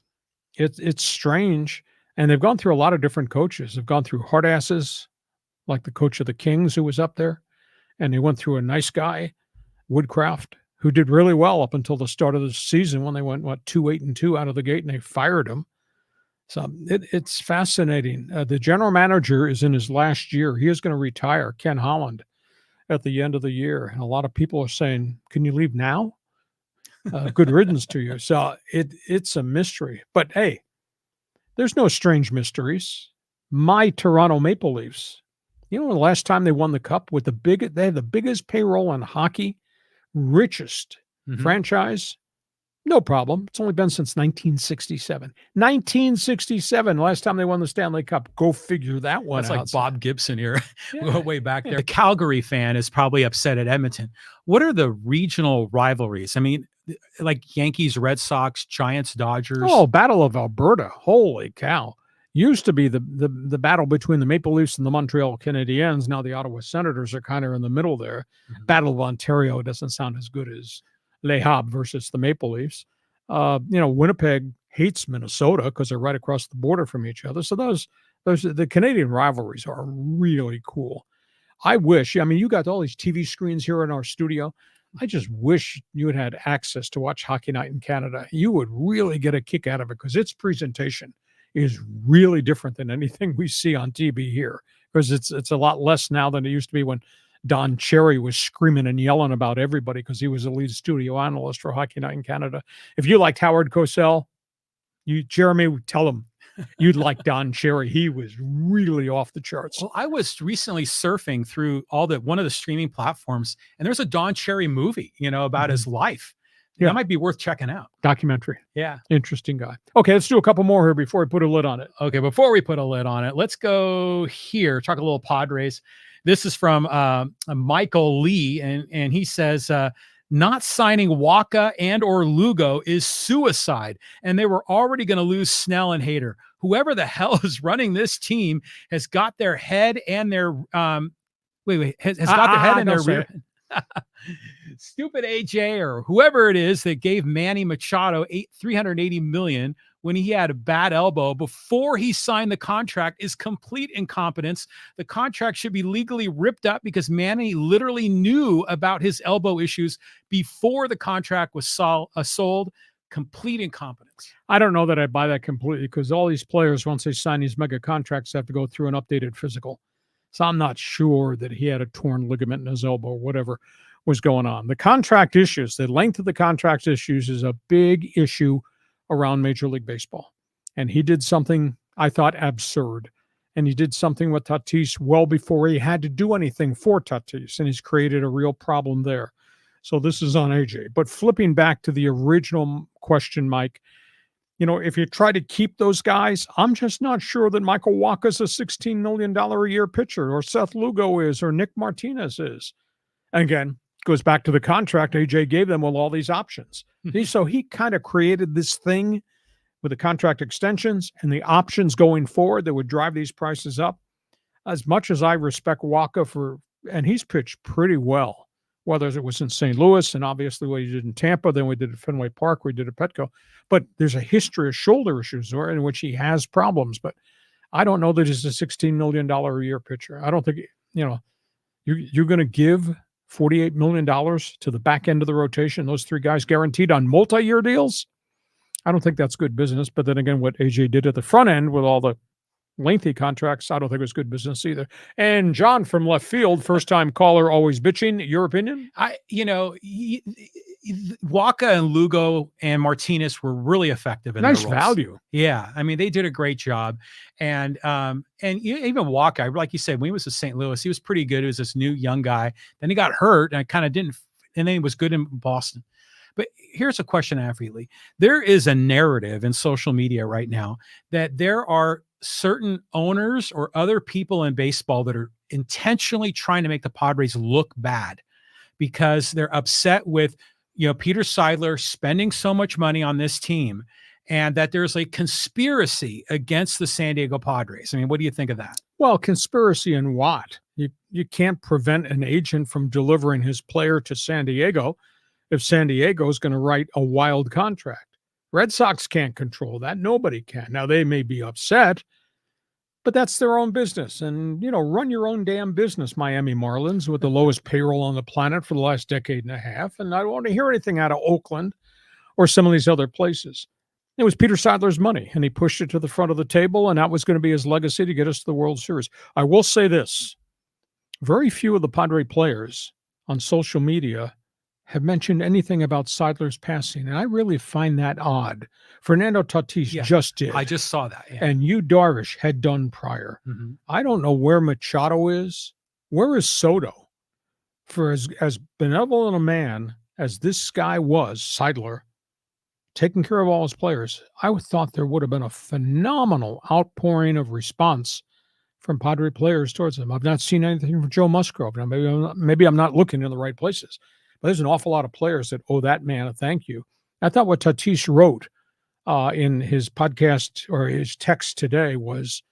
it's strange. And they've gone through a lot of different coaches. They've gone through hard asses, like the coach of the Kings who was up there. And they went through a nice guy, Woodcraft, who did really well up until the start of the season when they went, 2-8-2 out of the gate, and they fired him. So it's fascinating. The general manager is in his last year. He is going to retire, Ken Holland, at the end of the year. And a lot of people are saying, can you leave now? Good riddance to you. So it's a mystery. But, hey, There's no strange mysteries. My Toronto Maple Leafs, the last time they won the cup with they have the biggest payroll in hockey, richest franchise. No problem. It's only been since 1967. 1967, last time they won the Stanley Cup. Go figure that one out. That's like Bob Gibson here. We'll go way back there. The Calgary fan is probably upset at Edmonton. What are the regional rivalries? I mean, like Yankees, Red Sox, Giants, Dodgers. Oh, Battle of Alberta. Holy cow. Used to be the battle between the Maple Leafs and the Montreal Canadiens. Now the Ottawa Senators are kind of in the middle there. Battle of Ontario doesn't sound as good as Le Havre versus the Maple Leafs. Winnipeg hates Minnesota because they're right across the border from each other. So the Canadian rivalries are really cool. I wish, you got all these TV screens here in our studio. I just wish you had access to watch Hockey Night in Canada. You would really get a kick out of it because its presentation is really different than anything we see on TV here, because it's a lot less now than it used to be when Don Cherry was screaming and yelling about everybody because he was the lead studio analyst for Hockey Night in Canada. If you liked Howard Cosell, Jeremy, tell him you'd like Don Cherry. He was really off the charts. Well, I was recently surfing through one of the streaming platforms, and there's a Don Cherry movie, about his life. Yeah. That might be worth checking out. Documentary. Yeah. Interesting guy. Okay, let's do a couple more here before we put a lid on it. Okay, before we put a lid on it, let's go here, talk a little Padres. This is from Michael Lee, and he says, not signing Waka and or Lugo is suicide, and they were already going to lose Snell and Hader. Whoever the hell is running this team has got their head and their has got their head in their rear. Stupid AJ or whoever it is that gave Manny Machado $380 million when he had a bad elbow before he signed the contract is complete incompetence. The contract should be legally ripped up because Manny literally knew about his elbow issues before the contract was sold. Complete incompetence. I don't know that I buy that completely, because all these players, once they sign these mega contracts, have to go through an updated physical. So I'm not sure that he had a torn ligament in his elbow or whatever was going on. The contract issues, the length of the contract issues is a big issue around Major League Baseball. And he did something I thought absurd. And he did something with Tatis well before he had to do anything for Tatis. And he's created a real problem there. So this is on AJ. But flipping back to the original question, Mike, if you try to keep those guys, I'm just not sure that Michael Wacha's a $16 million a year pitcher, or Seth Lugo is, or Nick Martinez is. And again, goes back to the contract AJ gave them with all these options. So he kind of created this thing with the contract extensions and the options going forward that would drive these prices up. As much as I respect Wacha and he's pitched pretty well, whether it was in St. Louis and obviously what he did in Tampa, then we did at Fenway Park, we did at Petco. But there's a history of shoulder issues in which he has problems. But I don't know that he's a $16 million a year pitcher. I don't think, you're going to give $48 million to the back end of the rotation, those three guys guaranteed on multi-year deals. I don't think that's good business. But then again, what AJ did at the front end with all the lengthy contracts, I don't think it was good business either. And John from left field, first-time caller, always bitching. Your opinion? Wacha and Lugo and Martinez were really effective in nice their roles. Value. Yeah, I mean, they did a great job. And even Wacha, like you said, when he was in St. Louis, he was pretty good. He was this new young guy. Then he got hurt and kind of didn't, and then he was good in Boston. But here's a question I have for you, Lee. There is a narrative in social media right now that there are certain owners or other people in baseball that are intentionally trying to make the Padres look bad because they're upset with, Peter Seidler spending so much money on this team, and that there's a conspiracy against the San Diego Padres. I mean, what do you think of that? Well, conspiracy in what? You can't prevent an agent from delivering his player to San Diego if San Diego is going to write a wild contract. Red Sox can't control that. Nobody can. Now, they may be upset, but that's their own business. And, run your own damn business, Miami Marlins, with the lowest payroll on the planet for the last decade and a half. And I don't want to hear anything out of Oakland or some of these other places. It was Peter Seidler's money, and he pushed it to the front of the table, and that was going to be his legacy to get us to the World Series. I will say this. Very few of the Padre players on social media have mentioned anything about Seidler's passing, and I really find that odd. Fernando Tatis just did. I just saw that. Yeah. And Yu Darvish had done prior. Mm-hmm. I don't know where Machado is. Where is Soto? For as benevolent a man as this guy was, Seidler, taking care of all his players, I thought there would have been a phenomenal outpouring of response from Padre players towards him. I've not seen anything from Joe Musgrove. Now, maybe I'm not looking in the right places, but there's an awful lot of players that owe that man a thank you. I thought what Tatis wrote in his podcast or his text today was,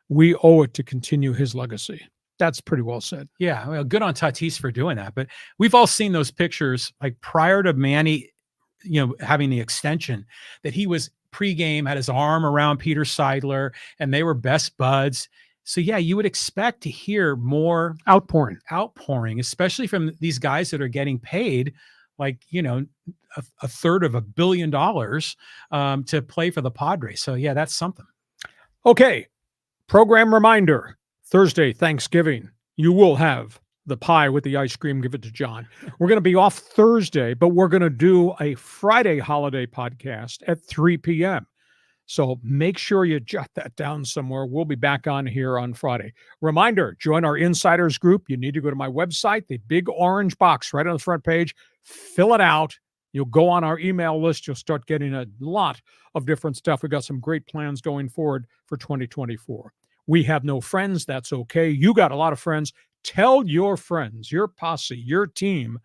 we owe it to continue his legacy. That's pretty well said. Yeah, well, good on Tatis for doing that. But we've all seen those pictures, like prior to Manny, having the extension, that he was pregame, had his arm around Peter Seidler, and they were best buds. So yeah, you would expect to hear more outpouring, especially from these guys that are getting paid, like, a third of $1 billion to play for the Padres. So yeah, that's something. Okay. Program reminder, Thursday, Thanksgiving, you will have the pie with the ice cream. Give it to John. We're going to be off Thursday, but we're going to do a Friday holiday podcast at 3 p.m. So make sure you jot that down somewhere. We'll be back on here on Friday. Reminder, join our insiders group. You need to go to my website, the big orange box right on the front page. Fill it out. You'll go on our email list. You'll start getting a lot of different stuff. We've got some great plans going forward for 2024. We have no friends. That's okay. You got a lot of friends. Tell your friends, your posse, your team,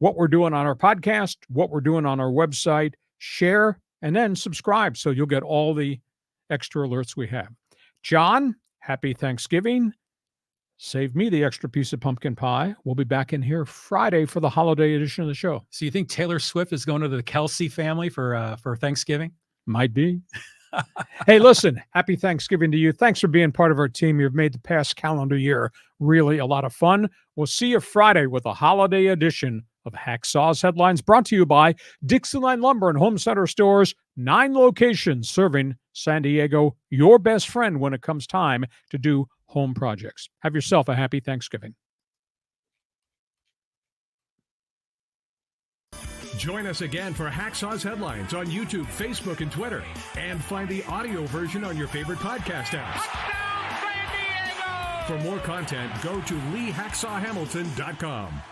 what we're doing on our podcast, what we're doing on our website. Share and then subscribe so you'll get all the extra alerts we have. John, happy Thanksgiving. Save me the extra piece of pumpkin pie. We'll be back in here Friday for the holiday edition of the show. So you think Taylor Swift is going to the Kelsey family for Thanksgiving? Might be. Hey, listen, happy Thanksgiving to you. Thanks for being part of our team. You've made the past calendar year really a lot of fun. We'll see you Friday with a holiday edition of Hacksaw's Headlines, brought to you by DIXIELINE Lumber and Home Center Stores, 9 locations serving San Diego, your best friend when it comes time to do home projects. Have yourself a happy Thanksgiving. Join us again for Hacksaw's Headlines on YouTube, Facebook, and Twitter. And find the audio version on your favorite podcast apps. For more content, go to LeeHacksawHamilton.com.